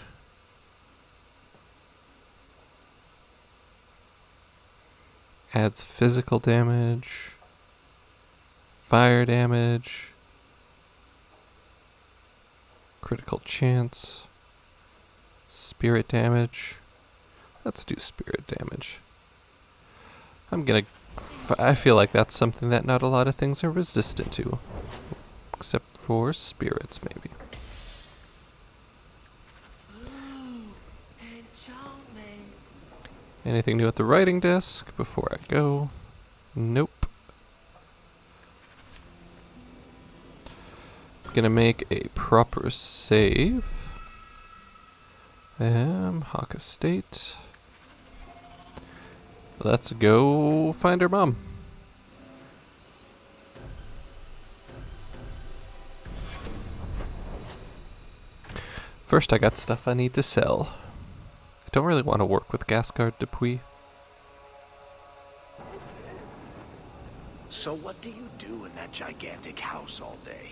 Adds physical damage. Fire damage. Critical chance. Spirit damage. Let's do spirit damage. I feel like that's something that not a lot of things are resistant to. Except for spirits, maybe. Anything new at the writing desk before I go? Nope. Gonna make a proper save. Hawk Estate. Let's go find her mom. First, I got stuff I need to sell. I don't really want to work with Gasgard Dupuis. So what do you do in that gigantic house all day?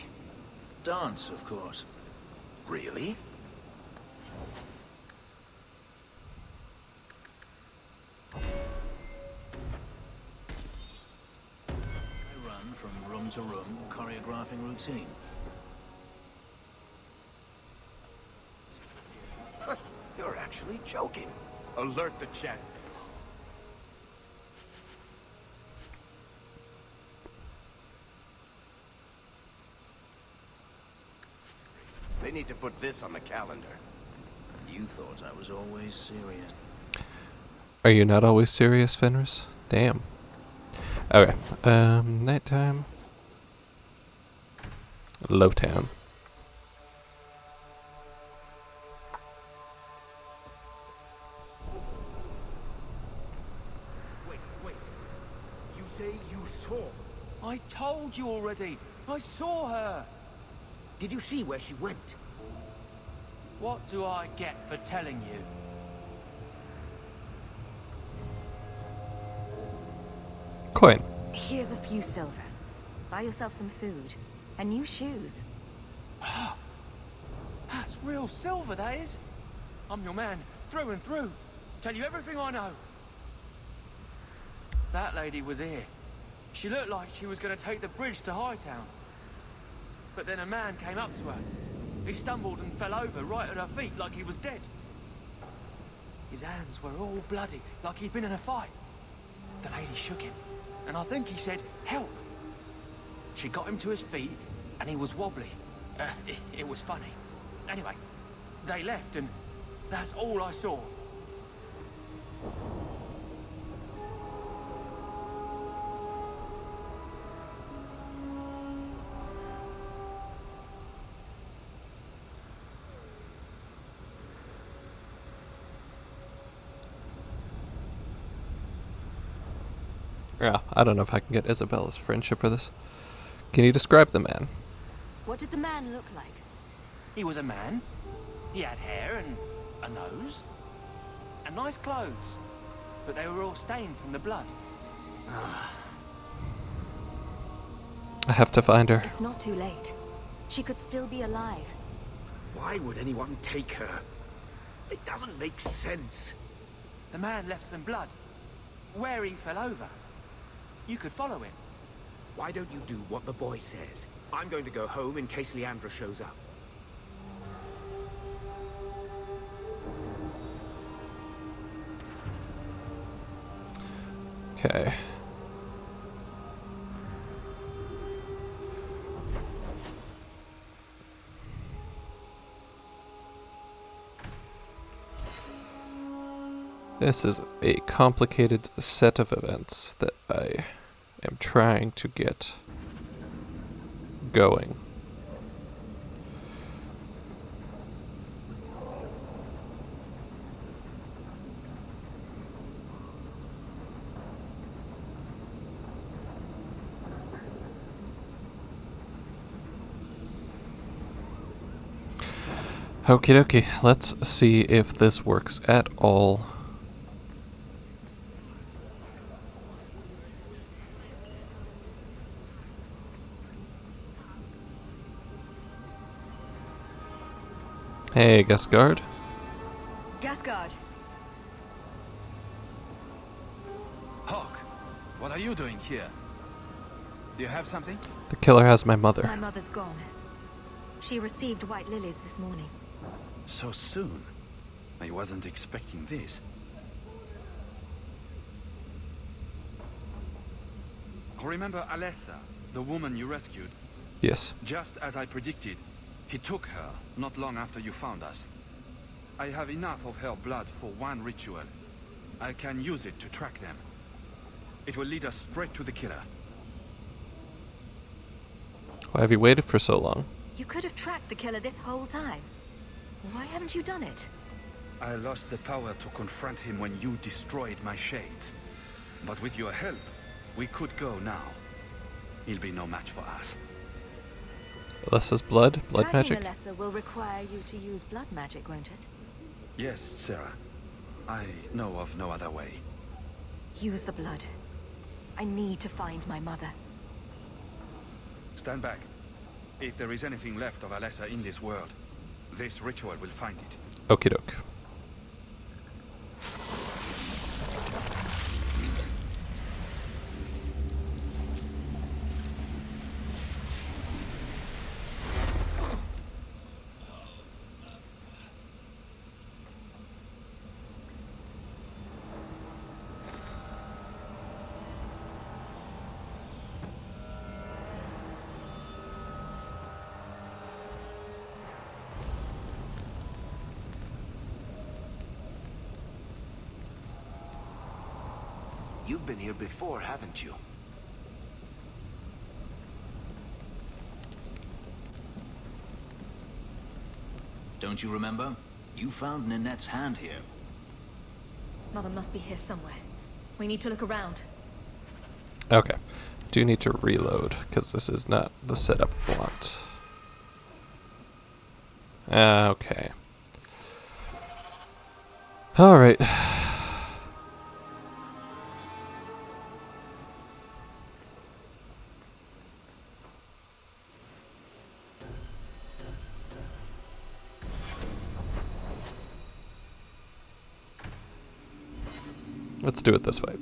Dance, of course. Really? I run from room to room, choreographing routine. You're actually joking. Alert the chat. They need to put this on the calendar. You thought I was always serious. Are you not always serious, Fenris? Damn. Okay. Nighttime. Lowtown. Wait. You say you saw? I told you already. I saw her. Did you see where she went? What do I get for telling you? Coin. Here's a few silver. Buy yourself some food. And new shoes. That's real silver, that is. I'm your man, through and through. Tell you everything I know. That lady was here. She looked like she was going to take the bridge to Hightown. But then a man came up to her. He stumbled and fell over right at her feet like he was dead. His hands were all bloody, like he'd been in a fight. The lady shook him, and I think he said, "Help." She got him to his feet, and he was wobbly. It was funny. Anyway, they left, and that's all I saw. Yeah, I don't know if I can get Isabella's friendship for this. Can you describe the man? What did the man look like? He was a man. He had hair and a nose. And nice clothes. But they were all stained from the blood. I have to find her. It's not too late. She could still be alive. Why would anyone take her? It doesn't make sense. The man left some blood. Where he fell over. You could follow him. Why don't you do what the boy says? I'm going to go home in case Leandra shows up. Okay. This is a complicated set of events that I am trying to get going. Okie dokie, let's see if this works at all. Hey, Gasgard. Gasgard. Hawk, what are you doing here? Do you have something? The killer has my mother. My mother's gone. She received white lilies this morning. So soon? I wasn't expecting this. Remember Alessa, the woman you rescued? Yes. Just as I predicted, he took her not long after you found us. I have enough of her blood for one ritual. I can use it to track them. It will lead us straight to the killer. Why have you waited for so long? You could have tracked the killer this whole time. Why haven't you done it? I lost the power to confront him when you destroyed my shades. But with your help, we could go now. He'll be no match for us. Alessa's blood? Blood Tracking magic? Alessa will require you to use blood magic, won't it? Yes, Sarah. I know of no other way. Use the blood. I need to find my mother. Stand back. If there is anything left of Alessa in this world, this ritual will find it. Okie doke. You've been here before, haven't you? Don't you remember? You found Ninette's hand here. Mother must be here somewhere. We need to look around. Okay. Do need to reload, because this is not the setup I want. Okay. Alright. Let's do it this way.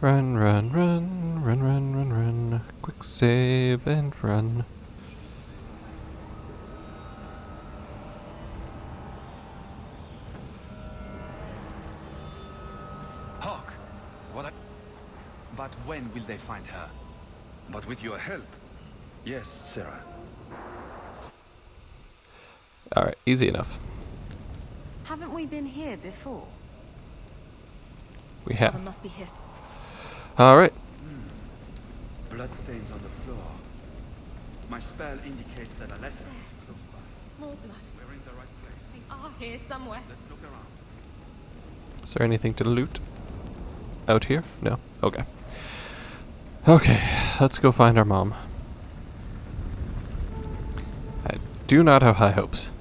Run, run, run, run, run, run, run. Quick save and run. Hawk, But when will they find her? But with your help. Yes, Sarah. Alright, easy enough. Haven't we been here before? We have. Mother must be here. Alright. Bloodstains on the floor. My spell indicates that Alessa is close by. More blood. We're in the right place. They are here somewhere. Let's look around. Is there anything to loot out here? No. Okay. Okay, let's go find our mom. I do not have high hopes.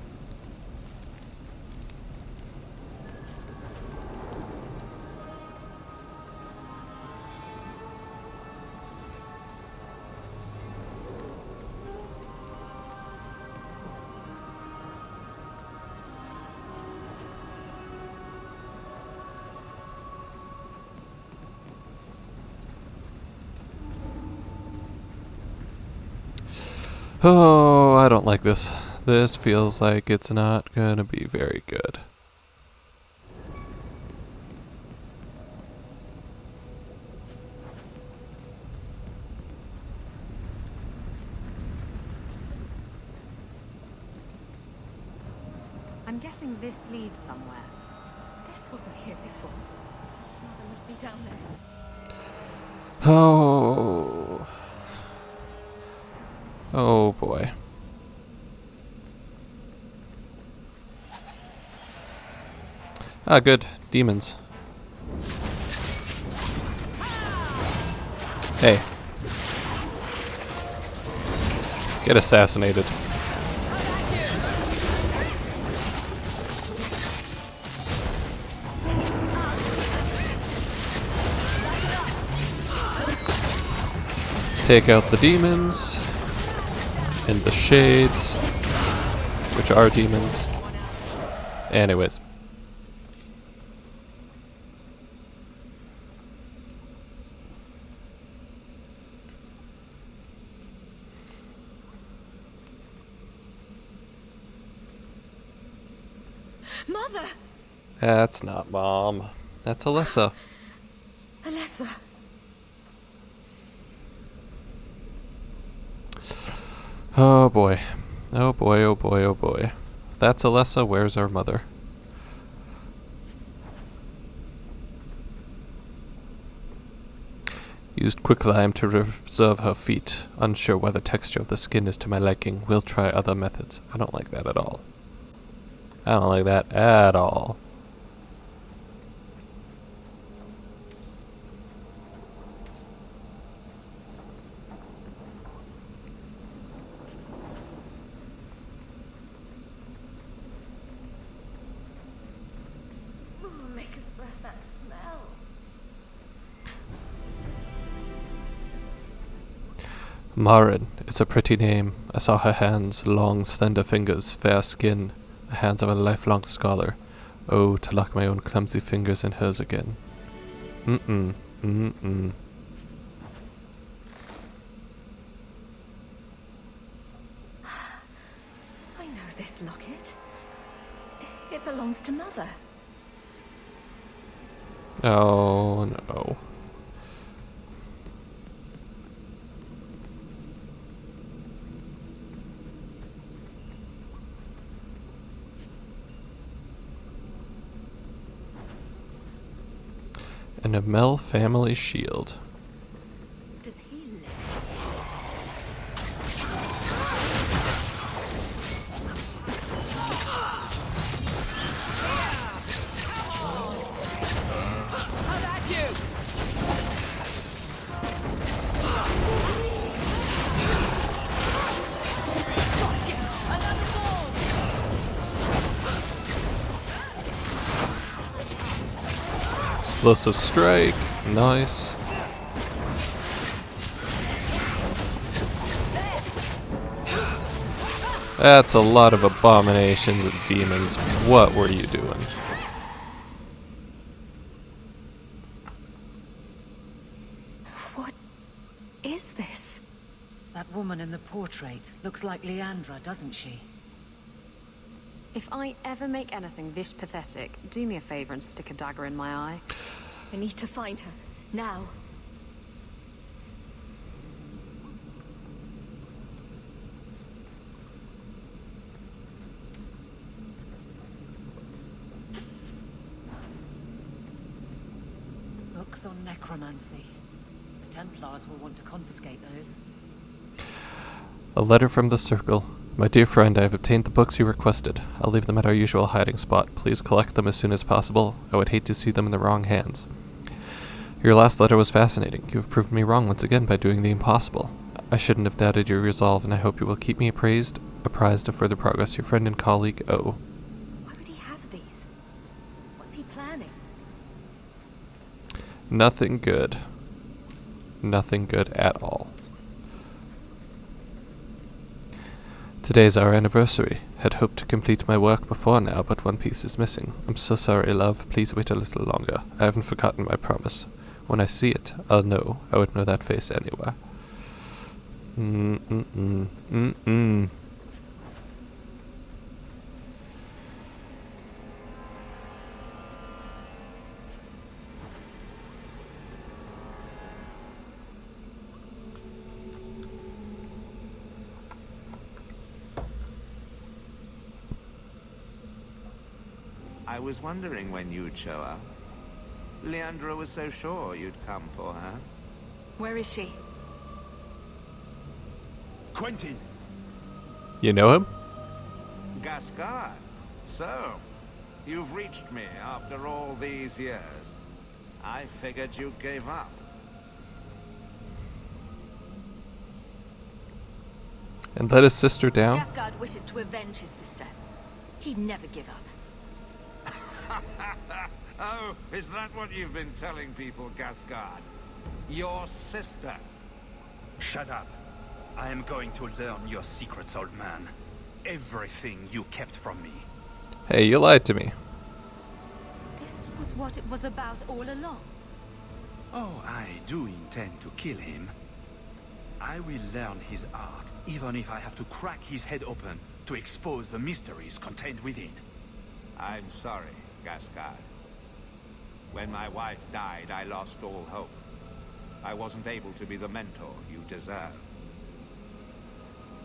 Oh, I don't like this. This feels like it's not gonna be very good. I'm guessing this leads somewhere. This wasn't here before. Mother must be down there. Oh. Oh boy. Ah, good. Demons. Hey. Get assassinated. Take out the demons and the shades, which are demons. Anyways. Mother! That's not Mom. That's Alyssa. Alessa. Oh boy. Oh boy, oh boy, oh boy. If that's Alessa, where's our mother? Used quicklime to preserve her feet. Unsure whether texture of the skin is to my liking. We'll try other methods. I don't like that at all. I don't like that at all. Make us breath that smell. Marin. It's a pretty name. I saw her hands, long, slender fingers, fair skin. The hands of a lifelong scholar. Oh, to lock my own clumsy fingers in hers again. Mm-mm. Mm-mm. I know this locket. It belongs to Mother. Oh, no. An Amel family shield. Does he live? How about you? Explosive strike. Nice. That's a lot of abominations and demons. What were you doing? What is this? That woman in the portrait looks like Leandra, doesn't she? If I ever make anything this pathetic, do me a favor and stick a dagger in my eye. I need to find her. Now. Books on necromancy. The Templars will want to confiscate those. A letter from the Circle. My dear friend, I have obtained the books you requested. I'll leave them at our usual hiding spot. Please collect them as soon as possible. I would hate to see them in the wrong hands. Your last letter was fascinating. You have proved me wrong once again by doing the impossible. I shouldn't have doubted your resolve, and I hope you will keep me apprised of further progress. Your friend and colleague, O. Why would he have these? What's he planning? Nothing good. Nothing good at all. Today's our anniversary. Had hoped to complete my work before now, but one piece is missing. I'm so sorry, love. Please wait a little longer. I haven't forgotten my promise. When I see it, I'll know. I would know that face anywhere. I was wondering when you'd show up. Leandra was so sure you'd come for her. Where is she? Quentin! You know him? Gascard. So, you've reached me after all these years. I figured you gave up. And let his sister down? Gascard wishes to avenge his sister. He'd never give up. Oh, is that what you've been telling people, Gascard? Your sister? Shut up. I am going to learn your secrets, old man. Everything you kept from me. Hey, you lied to me. This was what it was about all along. Oh, I do intend to kill him. I will learn his art, even if I have to crack his head open to expose the mysteries contained within. I'm sorry, Gascard. When my wife died, I lost all hope. I wasn't able to be the mentor you deserve.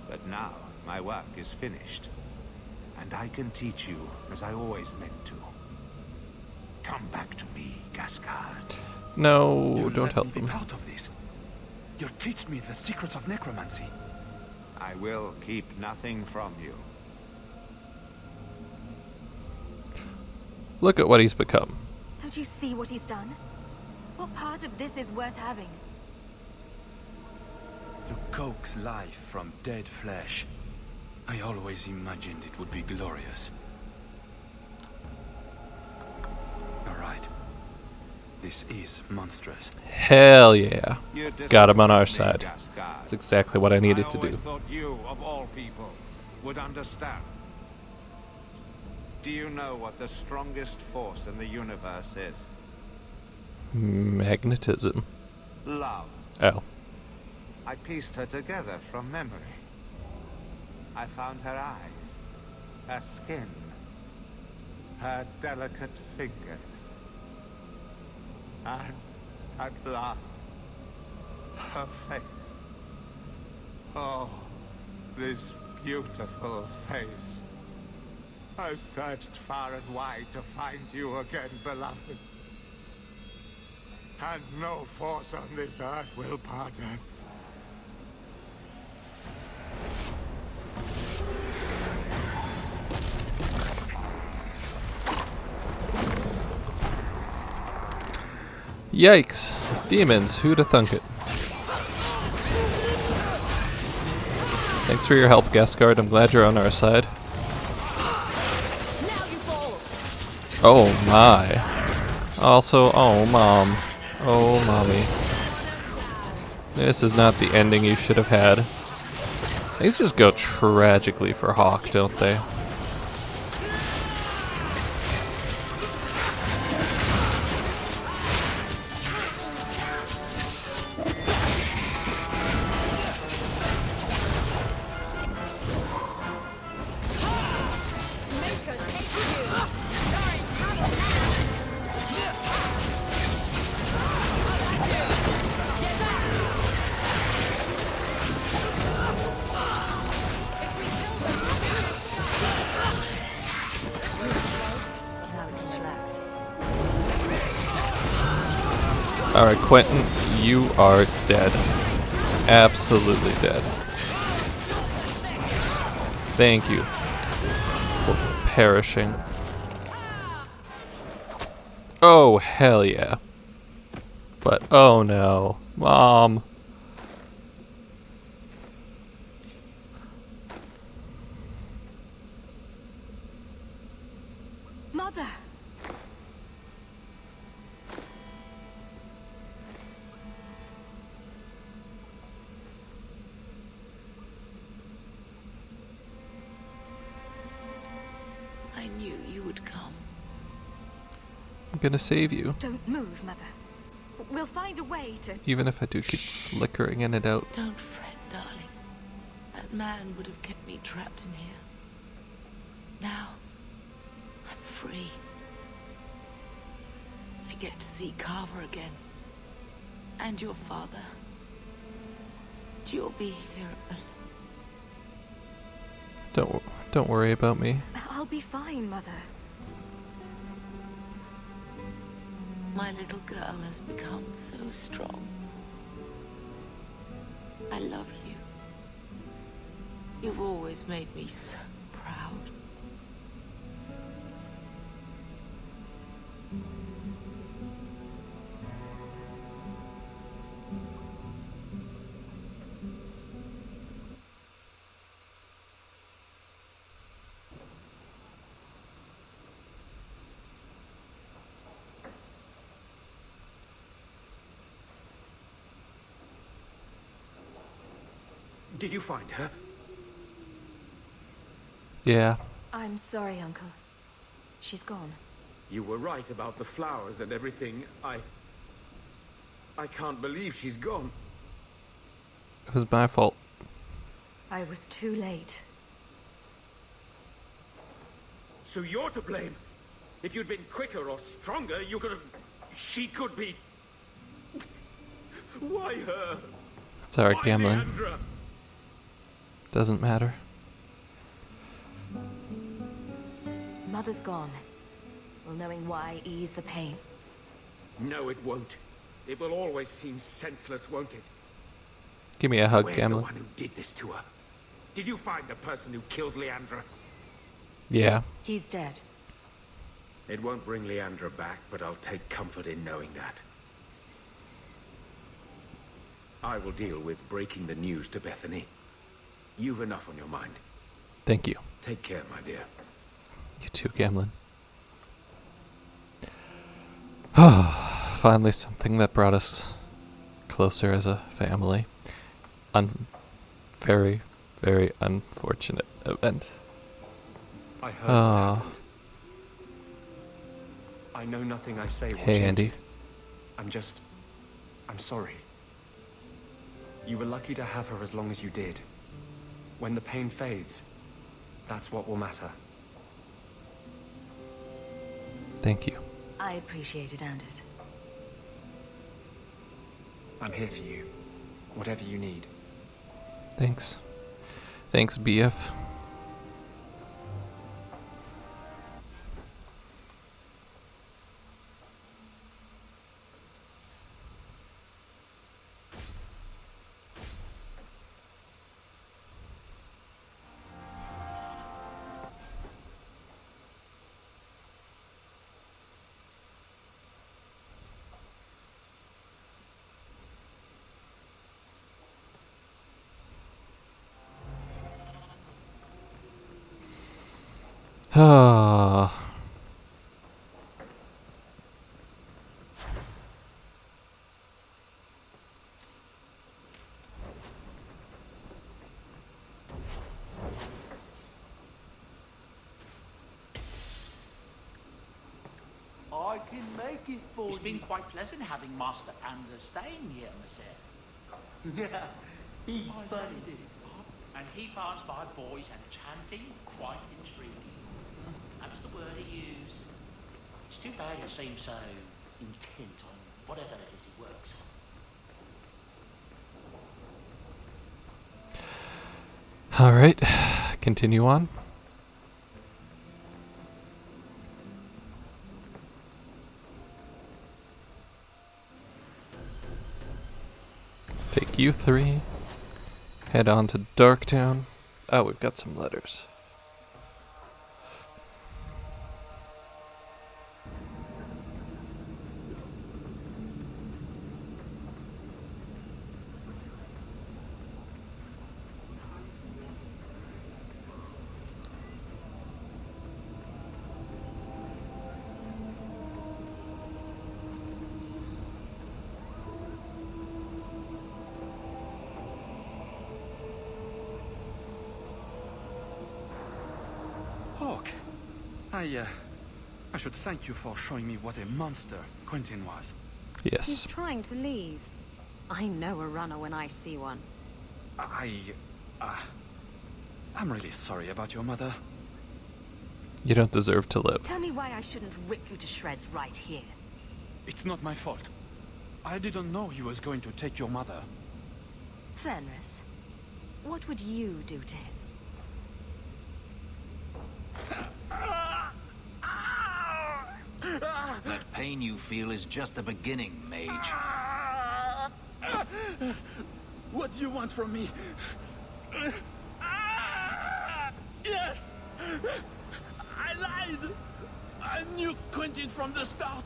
But now, my work is finished. And I can teach you as I always meant to. Come back to me, Gascard. No, don't help him. Be part of this. You'll teach me the secrets of necromancy. I will keep nothing from you. Look at what he's become. Don't you see what he's done? What part of this is worth having? You coax life from dead flesh. I always imagined it would be glorious. Alright. This is monstrous. Hell yeah. Got him on our side. That's exactly what I needed to do. I always thought you, of all people, would understand. Do you know what the strongest force in the universe is? Magnetism. Love. Oh. I pieced her together from memory. I found her eyes, her skin, her delicate fingers. And at last, her face. Oh, this beautiful face. I've searched far and wide to find you again, beloved. And no force on this earth will part us. Yikes. Demons, who'd have thunk it? Thanks for your help, Gascard. I'm glad you're on our side. Oh my. Also, oh mom. Oh mommy. This is not the ending you should have had. These just go tragically for Hawke, don't they? Alright, Quentin, you are dead. Absolutely dead. Thank you for perishing. Oh, hell yeah. But, oh no. Mom. Mother! I knew you would come. I'm gonna save you. Don't move, Mother. We'll find a way to... Even if I do keep flickering in and out. Don't fret, darling. That man would have kept me trapped in here. Now, I'm free. I get to see Carver again. And your father. You'll be here. Don't worry about me. I'll be fine, Mother. My little girl has become so strong. I love you. You've always made me so proud. Did you find her? Yeah. I'm sorry, Uncle. She's gone. You were right about the flowers and everything. I can't believe she's gone. It was my fault. I was too late. So you're to blame. If you'd been quicker or stronger, you could have... She could be... Why her? It's alright, Why gambling. Leandra? Doesn't matter. Mother's gone. Will knowing why ease the pain? No, it won't. It will always seem senseless, won't it? Give me a hug, Where's the gambling. one who did this to her? Did you find the person who killed Leandra? Yeah. He's dead. It won't bring Leandra back, but I'll take comfort in knowing that. I will deal with breaking the news to Bethany. You've enough on your mind. Thank you. Take care, my dear. You too, Gamlin. Finally something that brought us closer as a family. Very, very unfortunate event. I heard what happened. I know nothing I say will Hey, change Andy. it. I'm sorry. You were lucky to have her as long as you did. When the pain fades, that's what will matter. Thank you. I appreciate it, Anders. I'm here for you. Whatever you need. Thanks. Thanks, BF. Ah. I can make it for It's been quite pleasant having Master Anders staying here, monsieur. Yeah, he's funny. And he finds my boys enchanting, quite intriguing. That's the word he used. It's too bad you seem so intent on whatever it is he works on. Alright, continue on. Take you three. Head on to Darktown. Oh, we've got some letters. Hawk, I should thank you for showing me what a monster Quentin was. Yes. He's trying to leave. I know a runner when I see one. I'm really sorry about your mother. You don't deserve to live. Tell me why I shouldn't rip you to shreds right here. It's not my fault. I didn't know he was going to take your mother. Fenris, what would you do to him? That pain you feel is just the beginning, mage. What do you want from me? Yes! I lied! I knew Quentin from the start!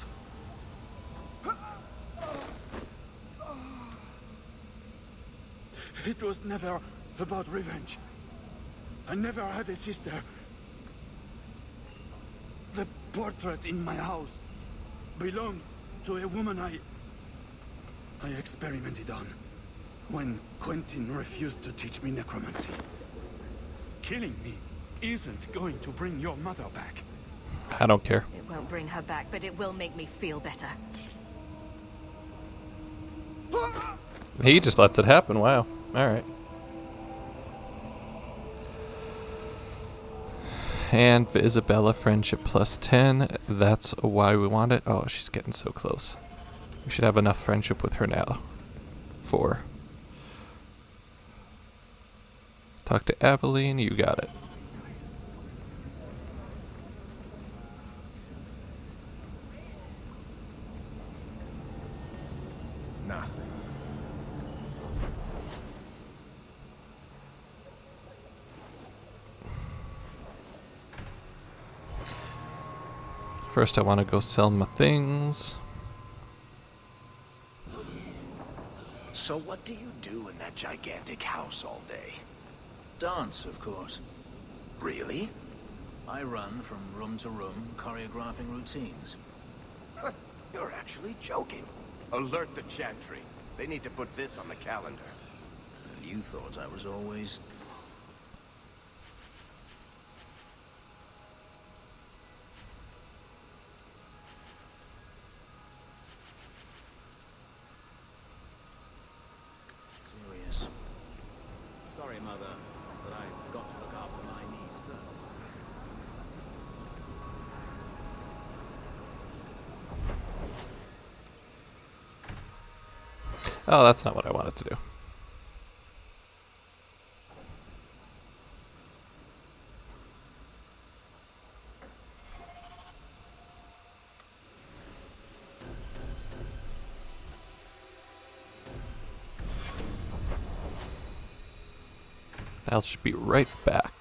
It was never about revenge. I never had a sister. The portrait in my house belonged to a woman I experimented on when Quentin refused to teach me necromancy. Killing me isn't going to bring your mother back. I don't care. It won't bring her back, but it will make me feel better. He just lets it happen. Wow. Alright. And for Isabella, friendship plus 10. That's why we want it. Oh, she's getting so close. We should have enough friendship with her now. 4. Talk to Aveline. You got it. Nothing. First, I want to go sell my things. So what do you do in that gigantic house all day? Dance, of course. Really? I run from room to room, choreographing routines. You're actually joking. Alert the Chantry. They need to put this on the calendar. And you thought I was always... serious. Sorry, Mother, but I've got to look after my needs first. Oh, that's not what I wanted to do. I'll just be right back.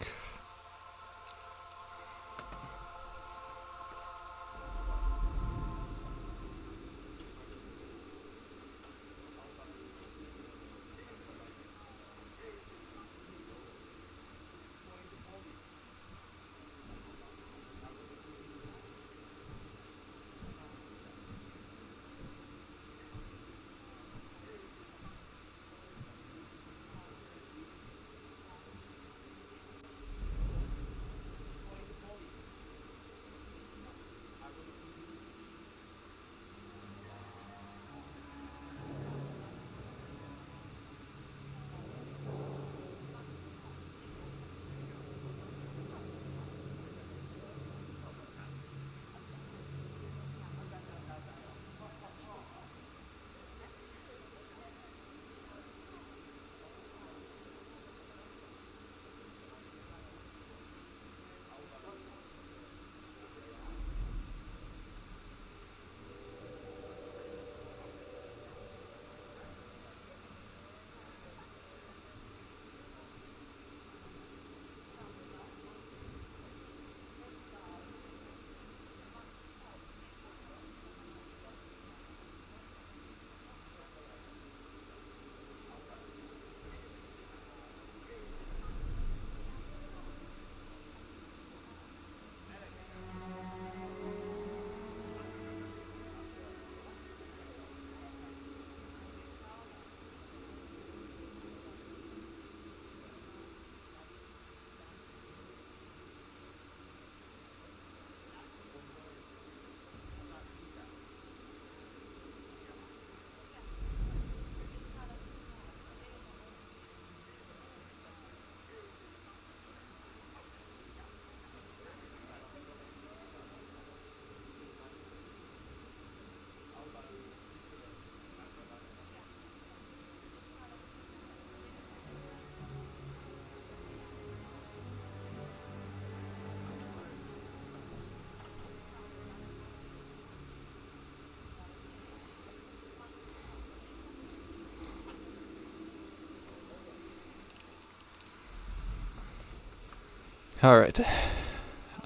Alright.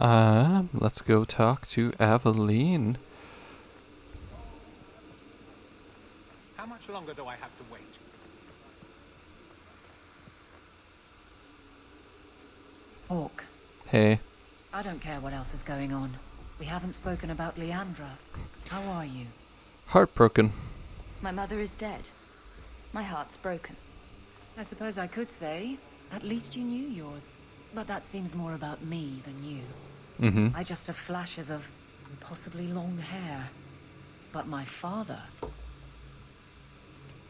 Let's go talk to Aveline. How much longer do I have to wait? Hawk, Hey. I don't care what else is going on. We haven't spoken about Leandra. How are you? Heartbroken. My mother is dead. My heart's broken. I suppose I could say, at least you knew yours. But that seems more about me than you. Mm-hmm. I just have flashes of possibly long hair. But my father...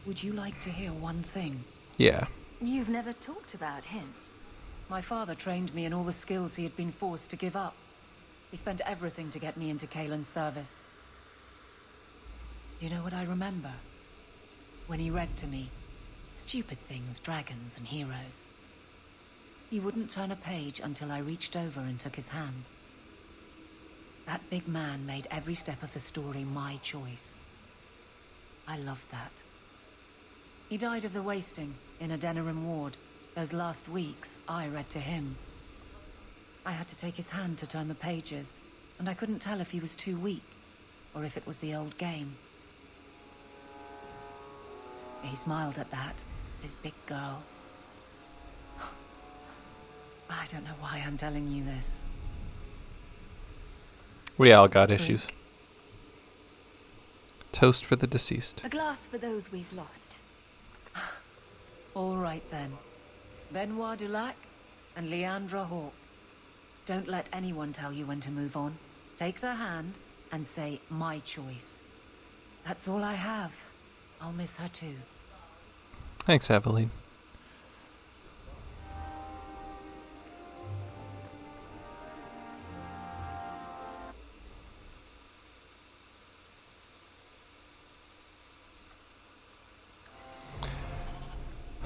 Would you like to hear one thing? Yeah. You've never talked about him. My father trained me in all the skills he had been forced to give up. He spent everything to get me into Kaelin's service. Do you know what I remember? When he read to me, stupid things, dragons and heroes. He wouldn't turn a page until I reached over and took his hand. That big man made every step of the story my choice. I loved that. He died of the wasting in a Denerim ward. Those last weeks, I read to him. I had to take his hand to turn the pages, and I couldn't tell if he was too weak, or if it was the old game. He smiled at that, at his big girl. I don't know why I'm telling you this. We all got issues. Toast for the deceased. A glass for those we've lost. All right then. Benoit Dulac and Leandra Hawk. Don't let anyone tell you when to move on. Take their hand and say, my choice. That's all I have. I'll miss her too. Thanks, Aveline.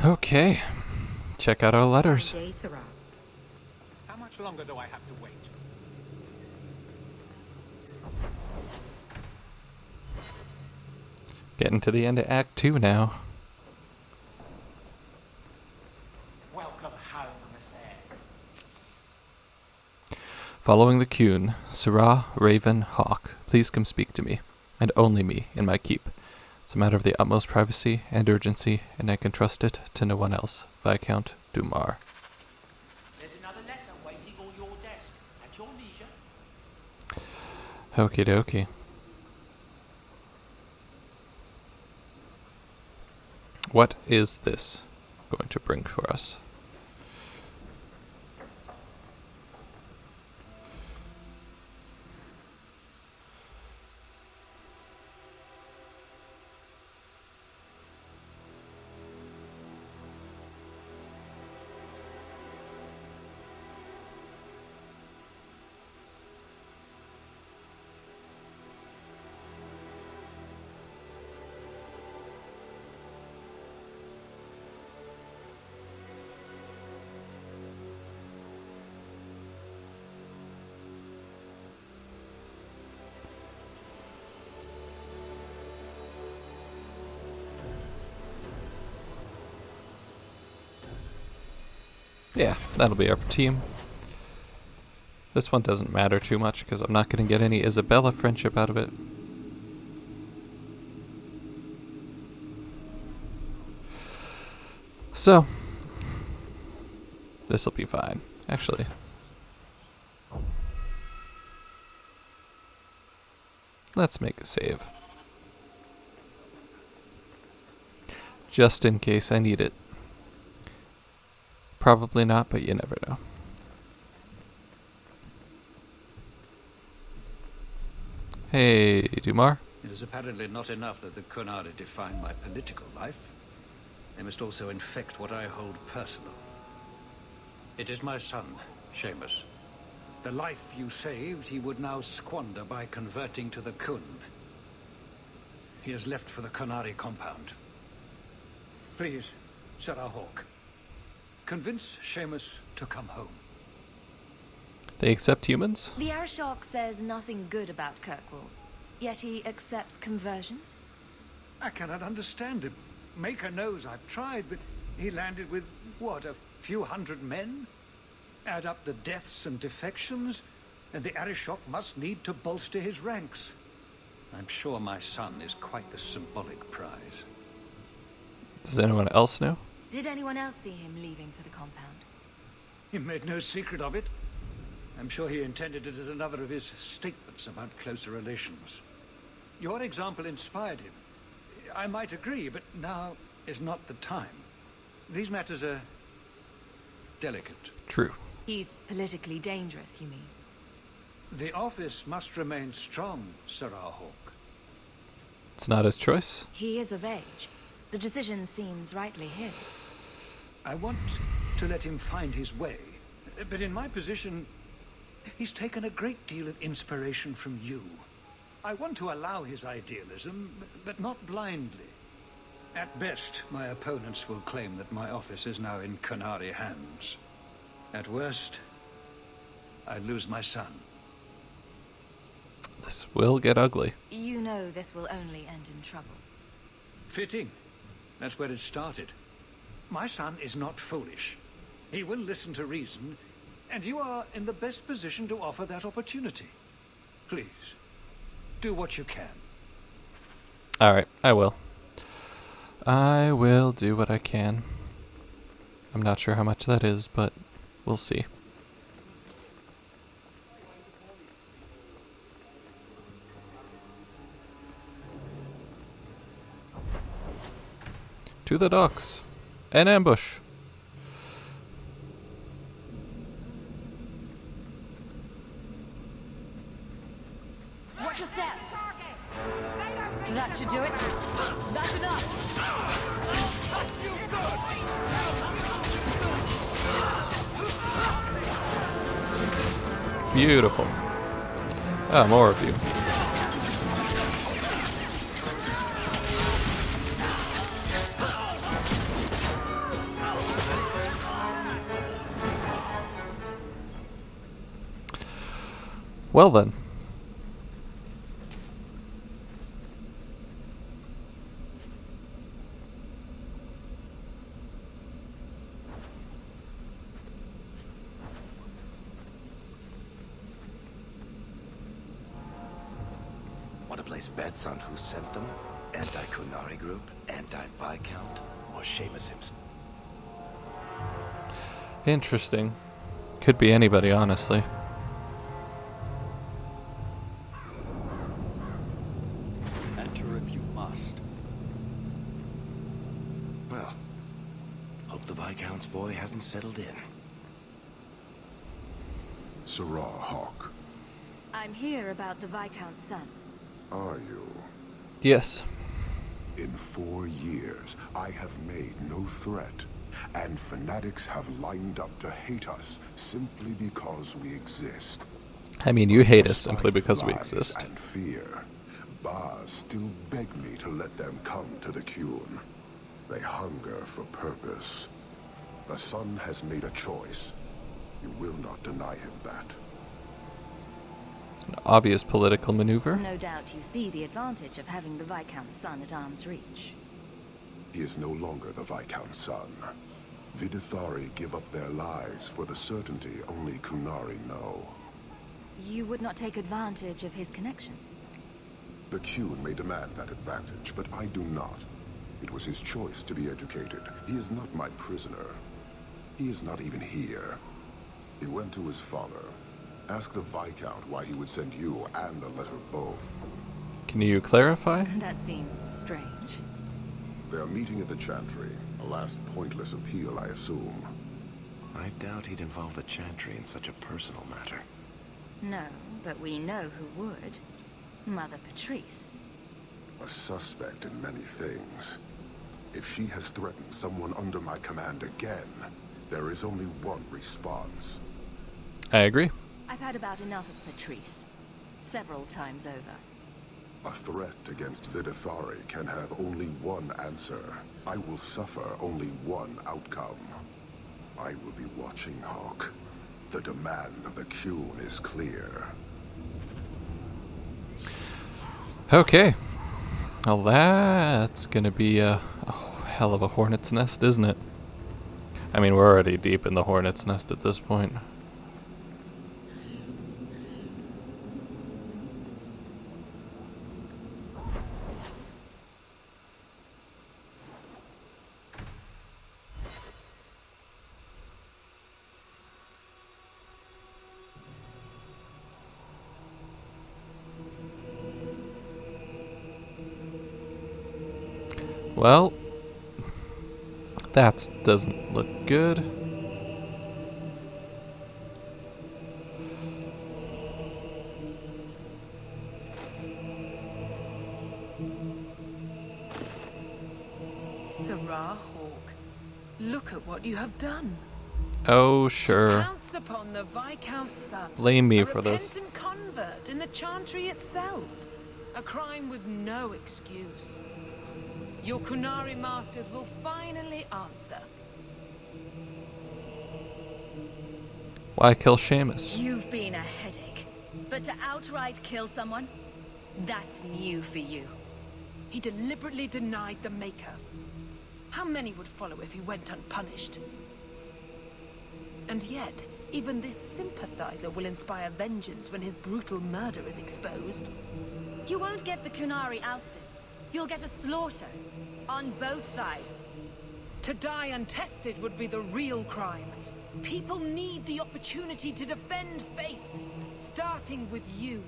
Okay. Check out our letters. How much longer do I have to wait? Getting to the end of Act 2 now. Welcome home, Messere. Following the Qun, Syrah, Raven, Hawk, please come speak to me, and only me, in my keep. It's a matter of the utmost privacy and urgency, and I can trust it to no one else. Viscount Dumar. There's another letter waiting on your desk, at your leisure. Okie dokie. What is this going to bring for us? Yeah, that'll be our team. This one doesn't matter too much because I'm not going to get any Isabella friendship out of it. So, this'll be fine, actually. Let's make a save. Just in case I need it. Probably not, but you never know. Hey, Dumar. It is apparently not enough that the Qunari define my political life. They must also infect what I hold personal. It is my son, Seamus. The life you saved, he would now squander by converting to the Qun. He has left for the Qunari compound. Please, Syrah Hawk. Convince Seamus to come home. They accept humans? The Arishok says nothing good about Kirkwall, yet he accepts conversions? I cannot understand him. Maker knows I've tried, but he landed with, what, a few hundred men? Add up the deaths and defections, and the Arishok must need to bolster his ranks. I'm sure my son is quite the symbolic prize. Does anyone else know? Did anyone else see him leaving for the compound? He made no secret of it. I'm sure he intended it as another of his statements about closer relations. Your example inspired him. I might agree, but now is not the time. These matters are delicate. True. He's politically dangerous, you mean? The office must remain strong, Serah Hawke. It's not his choice. He is of age. The decision seems rightly his. I want to let him find his way, but in my position, he's taken a great deal of inspiration from you. I want to allow his idealism, but not blindly. At best, my opponents will claim that my office is now in Qunari hands. At worst, I lose my son. This will get ugly. You know this will only end in trouble. Fitting. That's where it started. My son is not foolish. He will listen to reason, and you are in the best position to offer that opportunity. Please, do what you can. Alright, I will. I will do what I can. I'm not sure how much that is, but we'll see. To the docks. An ambush. Watch your step. That should do it. That's enough. Beautiful. Ah, more of you. Well then. Want to place bets on who sent them? Anti-Qunari group, anti-Viscount, or Seamus himself? Interesting. Could be anybody, honestly. Enter if you must. Well, hope the Viscount's boy hasn't settled in. Serah Hawke, I'm here about the Viscount's son. are you? Yes. In 4 years, I have made no threat, and fanatics have lined up to hate us simply because we exist. I mean, you hate us simply because we exist. And fear, Baz still beg me to let them come to the Qun. They hunger for purpose. The son has made a choice. You will not deny him that. An obvious political maneuver. No doubt you see the advantage of having the Viscount's son at arm's reach. He is no longer the Viscount's son. Vidithari give up their lives for the certainty only Qunari know. You would not take advantage of his connections? The Qun may demand that advantage, but I do not. It was his choice to be educated. He is not my prisoner. He is not even here. He went to his father. Ask the Viscount why he would send you and a letter both. Can you clarify? That seems strange. They are meeting at the Chantry. A last pointless appeal, I assume. I doubt he'd involve the Chantry in such a personal matter. No, but we know who would. Mother Patrice. A suspect in many things. If she has threatened someone under my command again, there is only one response. I agree. I've had about enough of Patrice. Several times over. A threat against Vidithari can have only one answer. I will suffer only one outcome. I will be watching, Hawke. The demand of the Qun is clear. Okay. Well, that's gonna be a hell of a hornet's nest, isn't it? I mean, we're already deep in the hornet's nest at this point. Well, that doesn't look good. Serah Hawke, look at what you have done. Oh, sure. Pounce upon the Viscount's son. Blame me a for this. repentant convert in the Chantry itself. A crime with no excuse. Your Qunari masters will finally answer. Why kill Seamus? You've been a headache, but to outright kill someone, that's new for you. He deliberately denied the Maker. How many would follow if he went unpunished? And yet, even this sympathizer will inspire vengeance when his brutal murder is exposed. You won't get the Qunari ousted. You'll get a slaughter. On both sides. To die untested would be the real crime. People need the opportunity to defend faith, starting with you.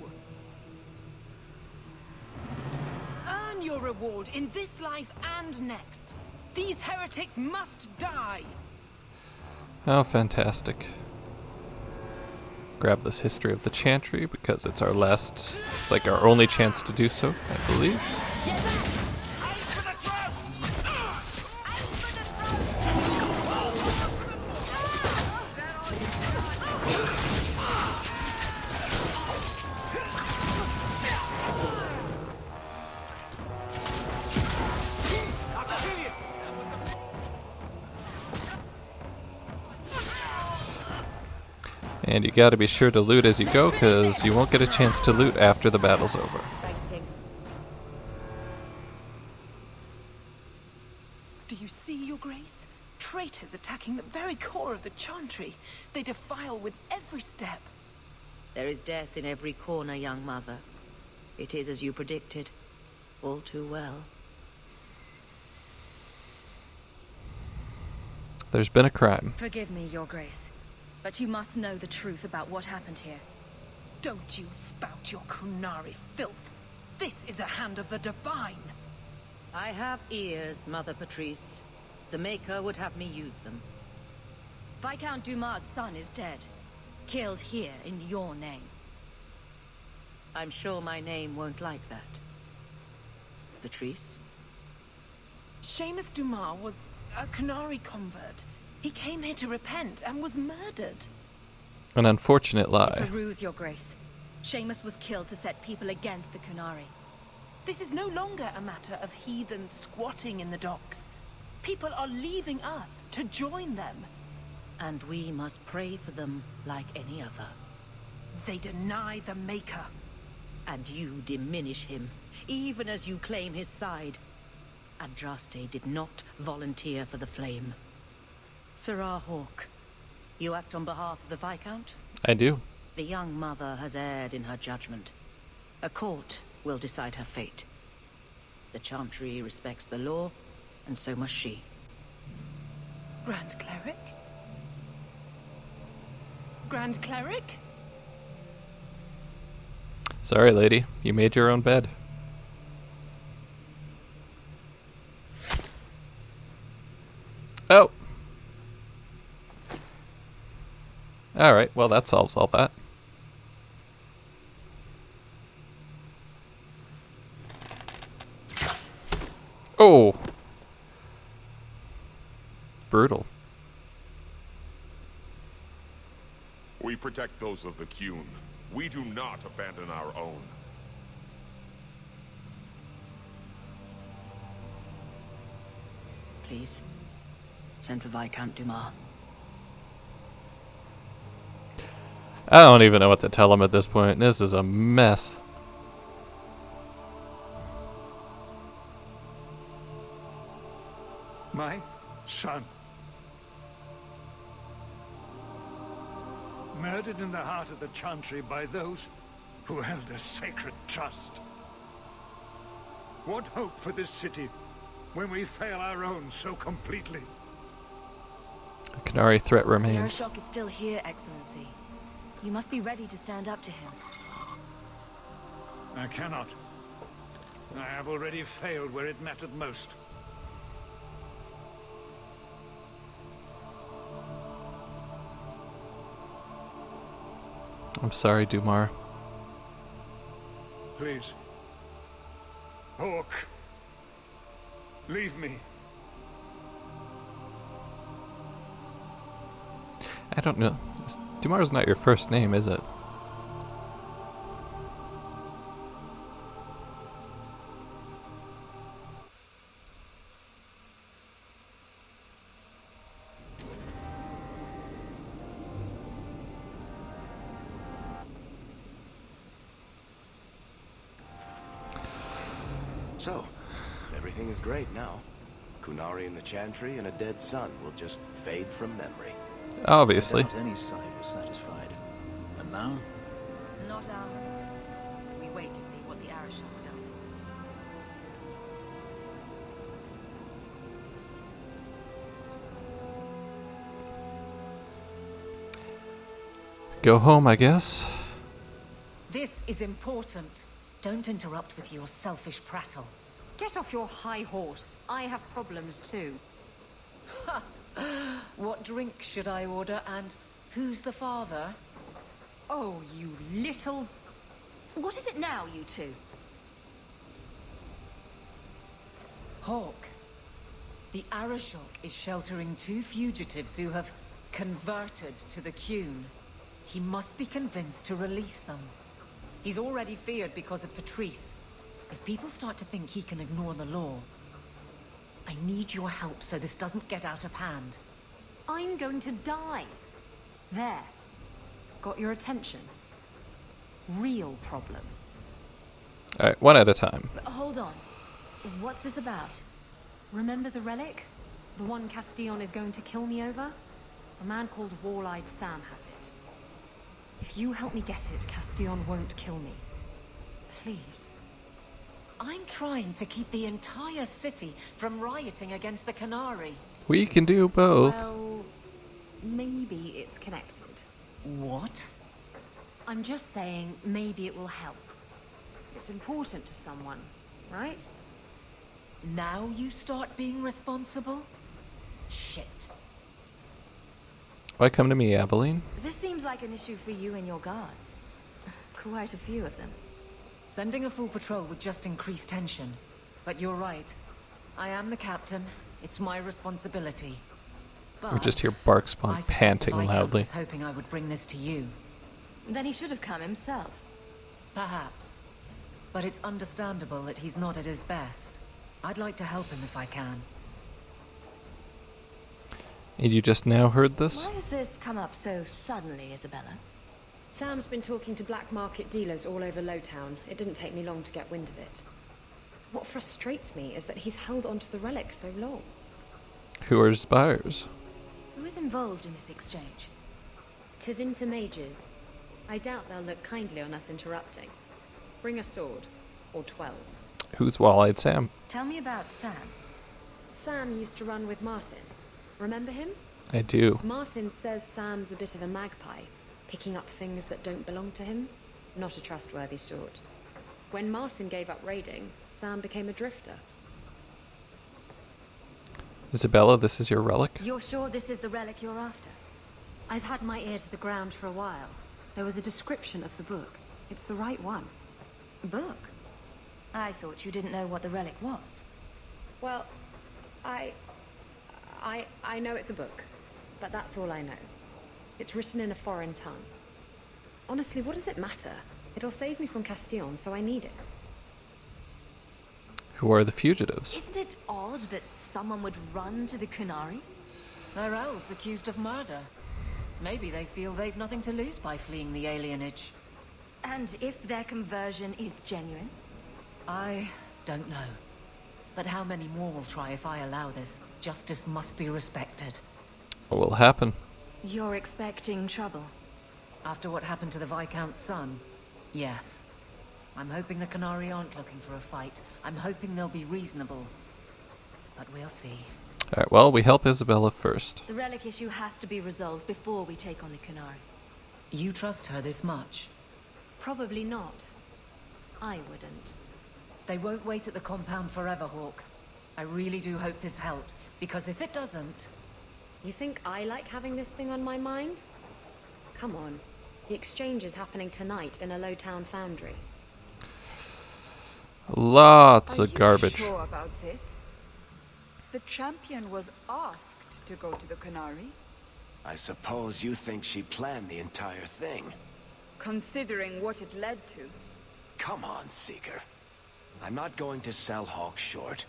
Earn your reward in this life and next. These heretics must die. Oh, fantastic. Grab this history of the Chantry because it's our last, it's like our only chance to do so, I believe. And you gotta be sure to loot as you go, because you won't get a chance to loot after the battle's over. Do you see, Your Grace? Traitors attacking the very core of the Chantry. They defile with every step. There is death in every corner, young mother. It is as you predicted. All too well. There's been a crime. Forgive me, Your Grace, but you must know the truth about what happened here. Don't you spout your Qunari filth. This is a hand of the Divine. I have ears, Mother Patrice. The Maker would have me use them. Viscount Dumas' son is dead. Killed here in your name. I'm sure my name won't like that. Patrice? Seamus Dumas was a Qunari convert. He came here to repent and was murdered. An unfortunate It's lie. a ruse, Your Grace. Seamus was killed to set people against the Qunari. This is no longer a matter of heathens squatting in the docks. People are leaving us to join them. And we must pray for them like any other. They deny the Maker. And you diminish him, even as you claim his side. Andraste did not volunteer for the Flame. Serah Hawke, you act on behalf of the Viscount? I do. The young mother has erred in her judgment. A court will decide her fate. The Chantry respects the law, and so must she. Grand Cleric? Grand Cleric? Sorry, lady. You made your own bed. Oh! Alright, well that solves all that. Oh! Brutal. We protect those of the Qun. We do not abandon our own. Please, send for Viscount Dumas. I don't even know what to tell him at this point. This is a mess. My son. Murdered in the heart of the Chantry by those who held a sacred trust. What hope for this city when we fail our own so completely? The Qunari threat The remains. Arishok is still here, Excellency. You must be ready to stand up to him. I cannot. I have already failed where it mattered most. I'm sorry, Dumar. Please. Hawk. Leave me. I don't know. Dumar's not your first name, is it? So, everything is great now. Qunari and the Chantry and a dead son will just fade from memory. Obviously. I doubt any side was satisfied. And now? Not our move. We wait to see what the Arishok does. Go home, I guess. This is important. Don't interrupt with your selfish prattle. Get off your high horse. I have problems too. Ha! What drink should I order, and who's the father? Oh, you little... What is it now, you two? Hawk. The Arishok is sheltering 2 fugitives who have converted to the Qun. He must be convinced to release them. He's already feared because of Patrice. If people start to think he can ignore the law, I need your help so this doesn't get out of hand. I'm going to die. There. Got your attention? Real problem. Alright, one at a time. But hold on. What's this about? Remember the relic? The one Castillon is going to kill me over? A man called Wall-Eyed Sam has it. If you help me get it, Castillon won't kill me. Please. I'm trying to keep the entire city from rioting against the Qunari. We can do both. Well, maybe it's connected. What? I'm just saying maybe it will help. It's important to someone, right? Now you start being responsible? Shit. Why come to me, Aveline? This seems like an issue for you and your guards. Quite a few of them. Sending a full patrol would just increase tension. But you're right. I am the captain. It's my responsibility. But We just hear Barkspawn I suspect panting Viscount loudly. was hoping I would bring this to you. Then he should have come himself. Perhaps. But it's understandable that he's not at his best. I'd like to help him if I can. And you just now heard this? Why has this come up so suddenly, Isabella? Sam's been talking to black market dealers all over Lowtown. It didn't take me long to get wind of it. What frustrates me is that he's held onto the relic so long. Who are his buyers? Who is involved in this exchange? Tevinter mages. I doubt they'll look kindly on us interrupting. Bring a sword. Or 12. Who's Wall-Eyed Sam? Tell me about Sam. Sam used to run with Martin. Remember him? I do. Martin says Sam's a bit of a magpie, picking up things that don't belong to him. Not a trustworthy sort. When Martin gave up raiding, Sam became a drifter. Isabella, this is your relic? You're sure this is the relic you're after? I've had my ear to the ground for a while. There was a description of the book. It's the right one. Book? I thought you didn't know what the relic was. Well, I know it's a book, but that's all I know. It's written in a foreign tongue. Honestly, what does it matter? It'll save me from Castillon, so I need it. Who are the fugitives? Isn't it odd that someone would run to the Qunari? They're elves accused of murder. Maybe they feel they've nothing to lose by fleeing the alienage. And if their conversion is genuine? I don't know. But how many more will try if I allow this? Justice must be respected. What will happen? You're expecting trouble. After what happened to the Viscount's son, yes. I'm hoping the Qunari aren't looking for a fight. I'm hoping they'll be reasonable. But we'll see. Alright, well, we help Isabella first. The relic issue has to be resolved before we take on the Qunari. You trust her this much? Probably not. I wouldn't. They won't wait at the compound forever, Hawke. I really do hope this helps, because if it doesn't... You think I like having this thing on my mind? Come on. The exchange is happening tonight in a low-town foundry. Lots of garbage. Are you sure about this? The champion was asked to go to the Qunari. I suppose you think she planned the entire thing. Considering what it led to. Come on, Seeker. I'm not going to sell Hawke short,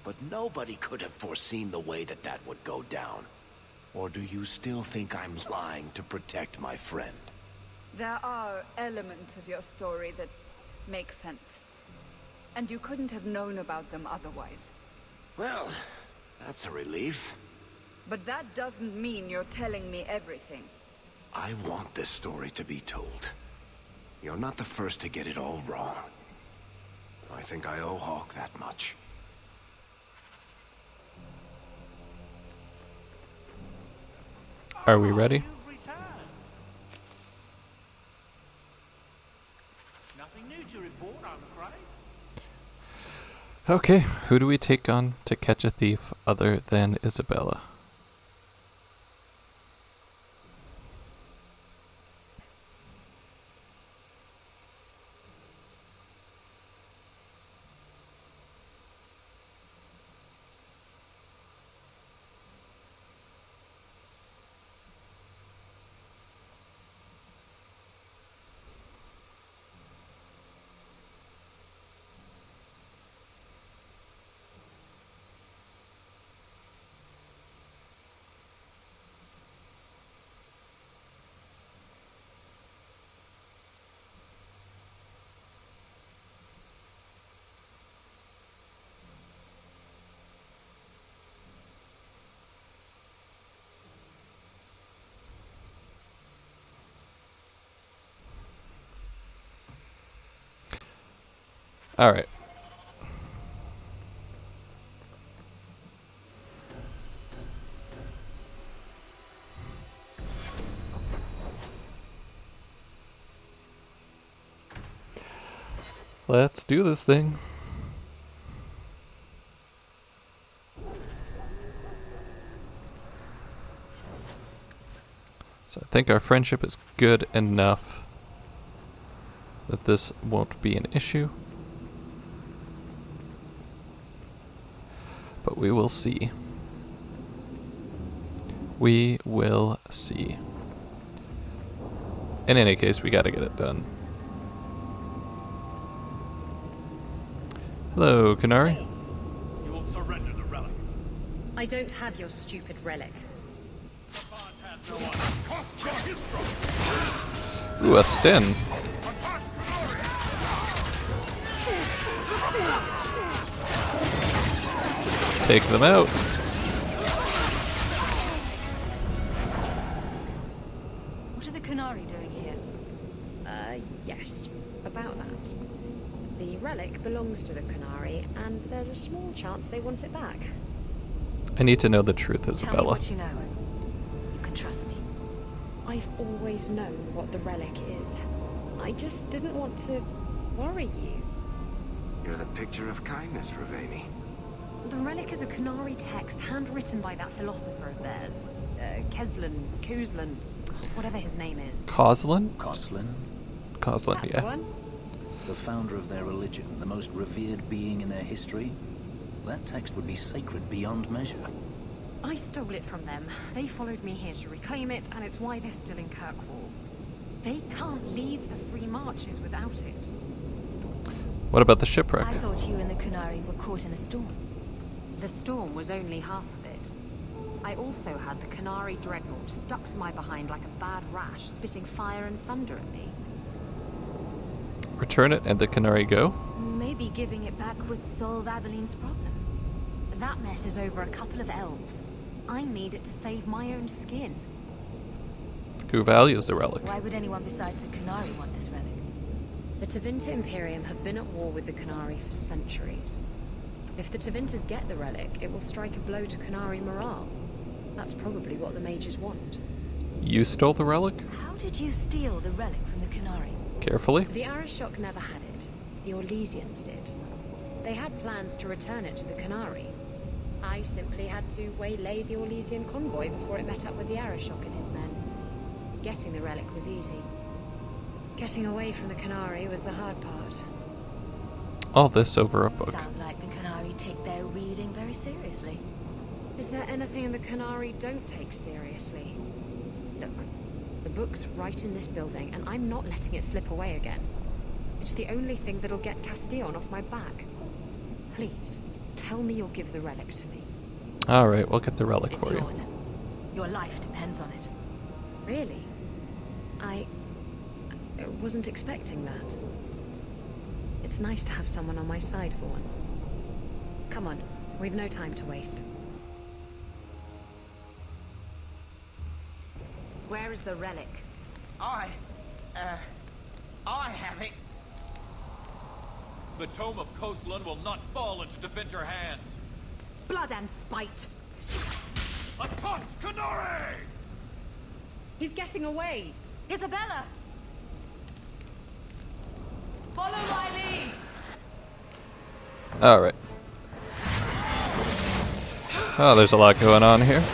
but nobody could have foreseen the way that that would go down. Or do you still think I'm lying to protect my friend? There are elements of your story that make sense. And you couldn't have known about them otherwise. Well, that's a relief. But that doesn't mean you're telling me everything. I want this story to be told. You're not the first to get it all wrong. I think I owe Hawke that much. Are we ready? Nothing new to report, I'm afraid. Okay, who do we take on to catch a thief other than Isabella? All right. Let's do this thing. So I think our friendship is good enough that this won't be an issue. But we will see. We will see. In any case, we gotta get it done. Hello, Qunari. You will surrender the relic. I don't have your stupid relic. Ooh, a Sten. Take them out. What are the Qunari doing here? Yes, about that. The relic belongs to the Qunari, and there's a small chance they want it back. I need to know the truth, Tell me Isabella. what you know. You can trust me. I've always known what the relic is. I just didn't want to worry you. You're the picture of kindness, Raveni. The relic is a Qunari text handwritten by that philosopher of theirs. Kuzlan, whatever his name is. Coslin? Coslin? Coslin, That's yeah. the one. The founder of their religion, the most revered being in their history. That text would be sacred beyond measure. I stole it from them. They followed me here to reclaim it, and it's why they're still in Kirkwall. They can't leave the Free Marches without it. What about the shipwreck? I thought you and the Qunari were caught in a storm. The storm was only half of it. I also had the Qunari dreadnought stuck to my behind like a bad rash, spitting fire and thunder at me. Return it and the Qunari go? Maybe giving it back would solve Aveline's problem. That messes over a couple of elves. I need it to save my own skin. Who values the relic? Why would anyone besides the Qunari want this relic? The Tevinter Imperium have been at war with the Qunari for centuries. If the Tevinters get the relic, it will strike a blow to Qunari morale. That's probably what the mages want. You stole the relic? How did you steal the relic from the Qunari? Carefully. The Arishok never had it. The Orlesians did. They had plans to return it to the Qunari. I simply had to waylay the Orlesian convoy before it met up with the Arishok and his men. Getting the relic was easy. Getting away from the Qunari was the hard part. All this over a book. Sounds like the Qunari take their reading very seriously. Is there anything in the Qunari don't take seriously? Look, the book's right in this building, and I'm not letting it slip away again. It's the only thing that'll get Castillon off my back. Please, tell me you'll give the relic to me. Alright, we'll get the relic It's for you. yours. Your life depends on it. Really? I wasn't expecting that. It's nice to have someone on my side for once. Come on, we've no time to waste. Where is the relic? I have it. The Tome of Khoslan will not fall into Tevinter hands. Blood and spite. Atos Qunari! He's getting away! Isabella! Follow my lead! Alright. Oh, there's a lot going on here.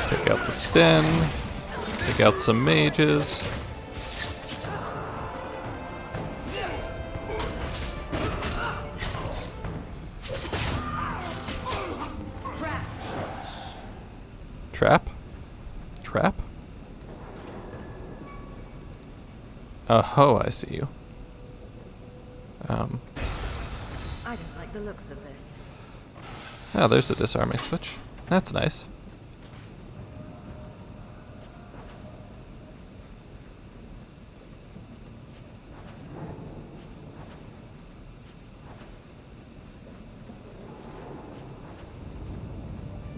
Take out the Sten. Take out some mages. Trap? Trap? Oh, I see you. I don't like the looks of this. Oh, there's the disarming switch. That's nice.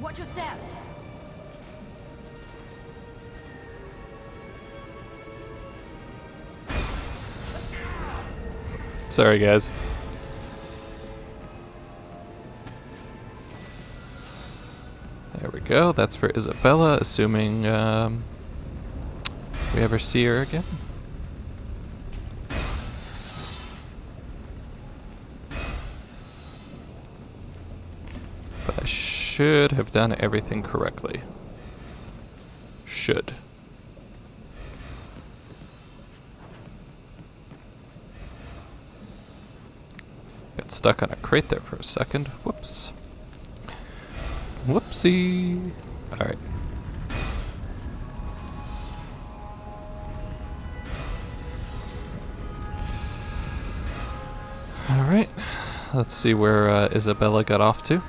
Watch your step! Sorry, guys. There we go. That's for Isabella, assuming we ever see her again. But I should have done everything correctly. Should. Got stuck on a crate there for a second. Whoops. Whoopsie. Alright. Alright. Let's see where Isabella got off to.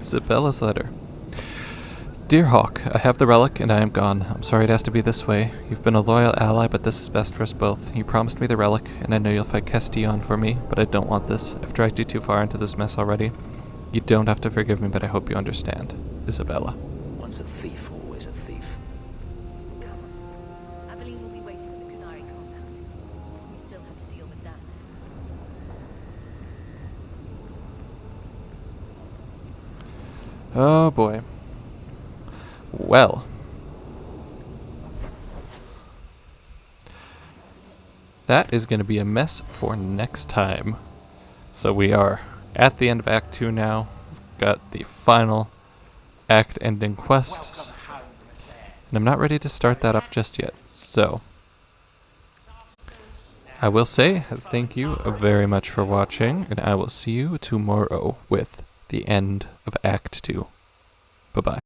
Isabella's letter. Dear Hawk, I have the relic and I am gone. I'm sorry it has to be this way. You've been a loyal ally, but this is best for us both. You promised me the relic, and I know you'll fight Castillon for me, but I don't want this. I've dragged you too far into this mess already. You don't have to forgive me, but I hope you understand. Isabella. Once a thief, always a thief. Come on. Aveline will be waiting at the Qunari compound. We still have to deal with that mess. Oh boy. Well. That is going to be a mess for next time. So we are at the end of Act 2 now. We've got the final act ending quests. And I'm not ready to start that up just yet. So I will say thank you very much for watching, and I will see you tomorrow with the end of Act 2. Bye-bye.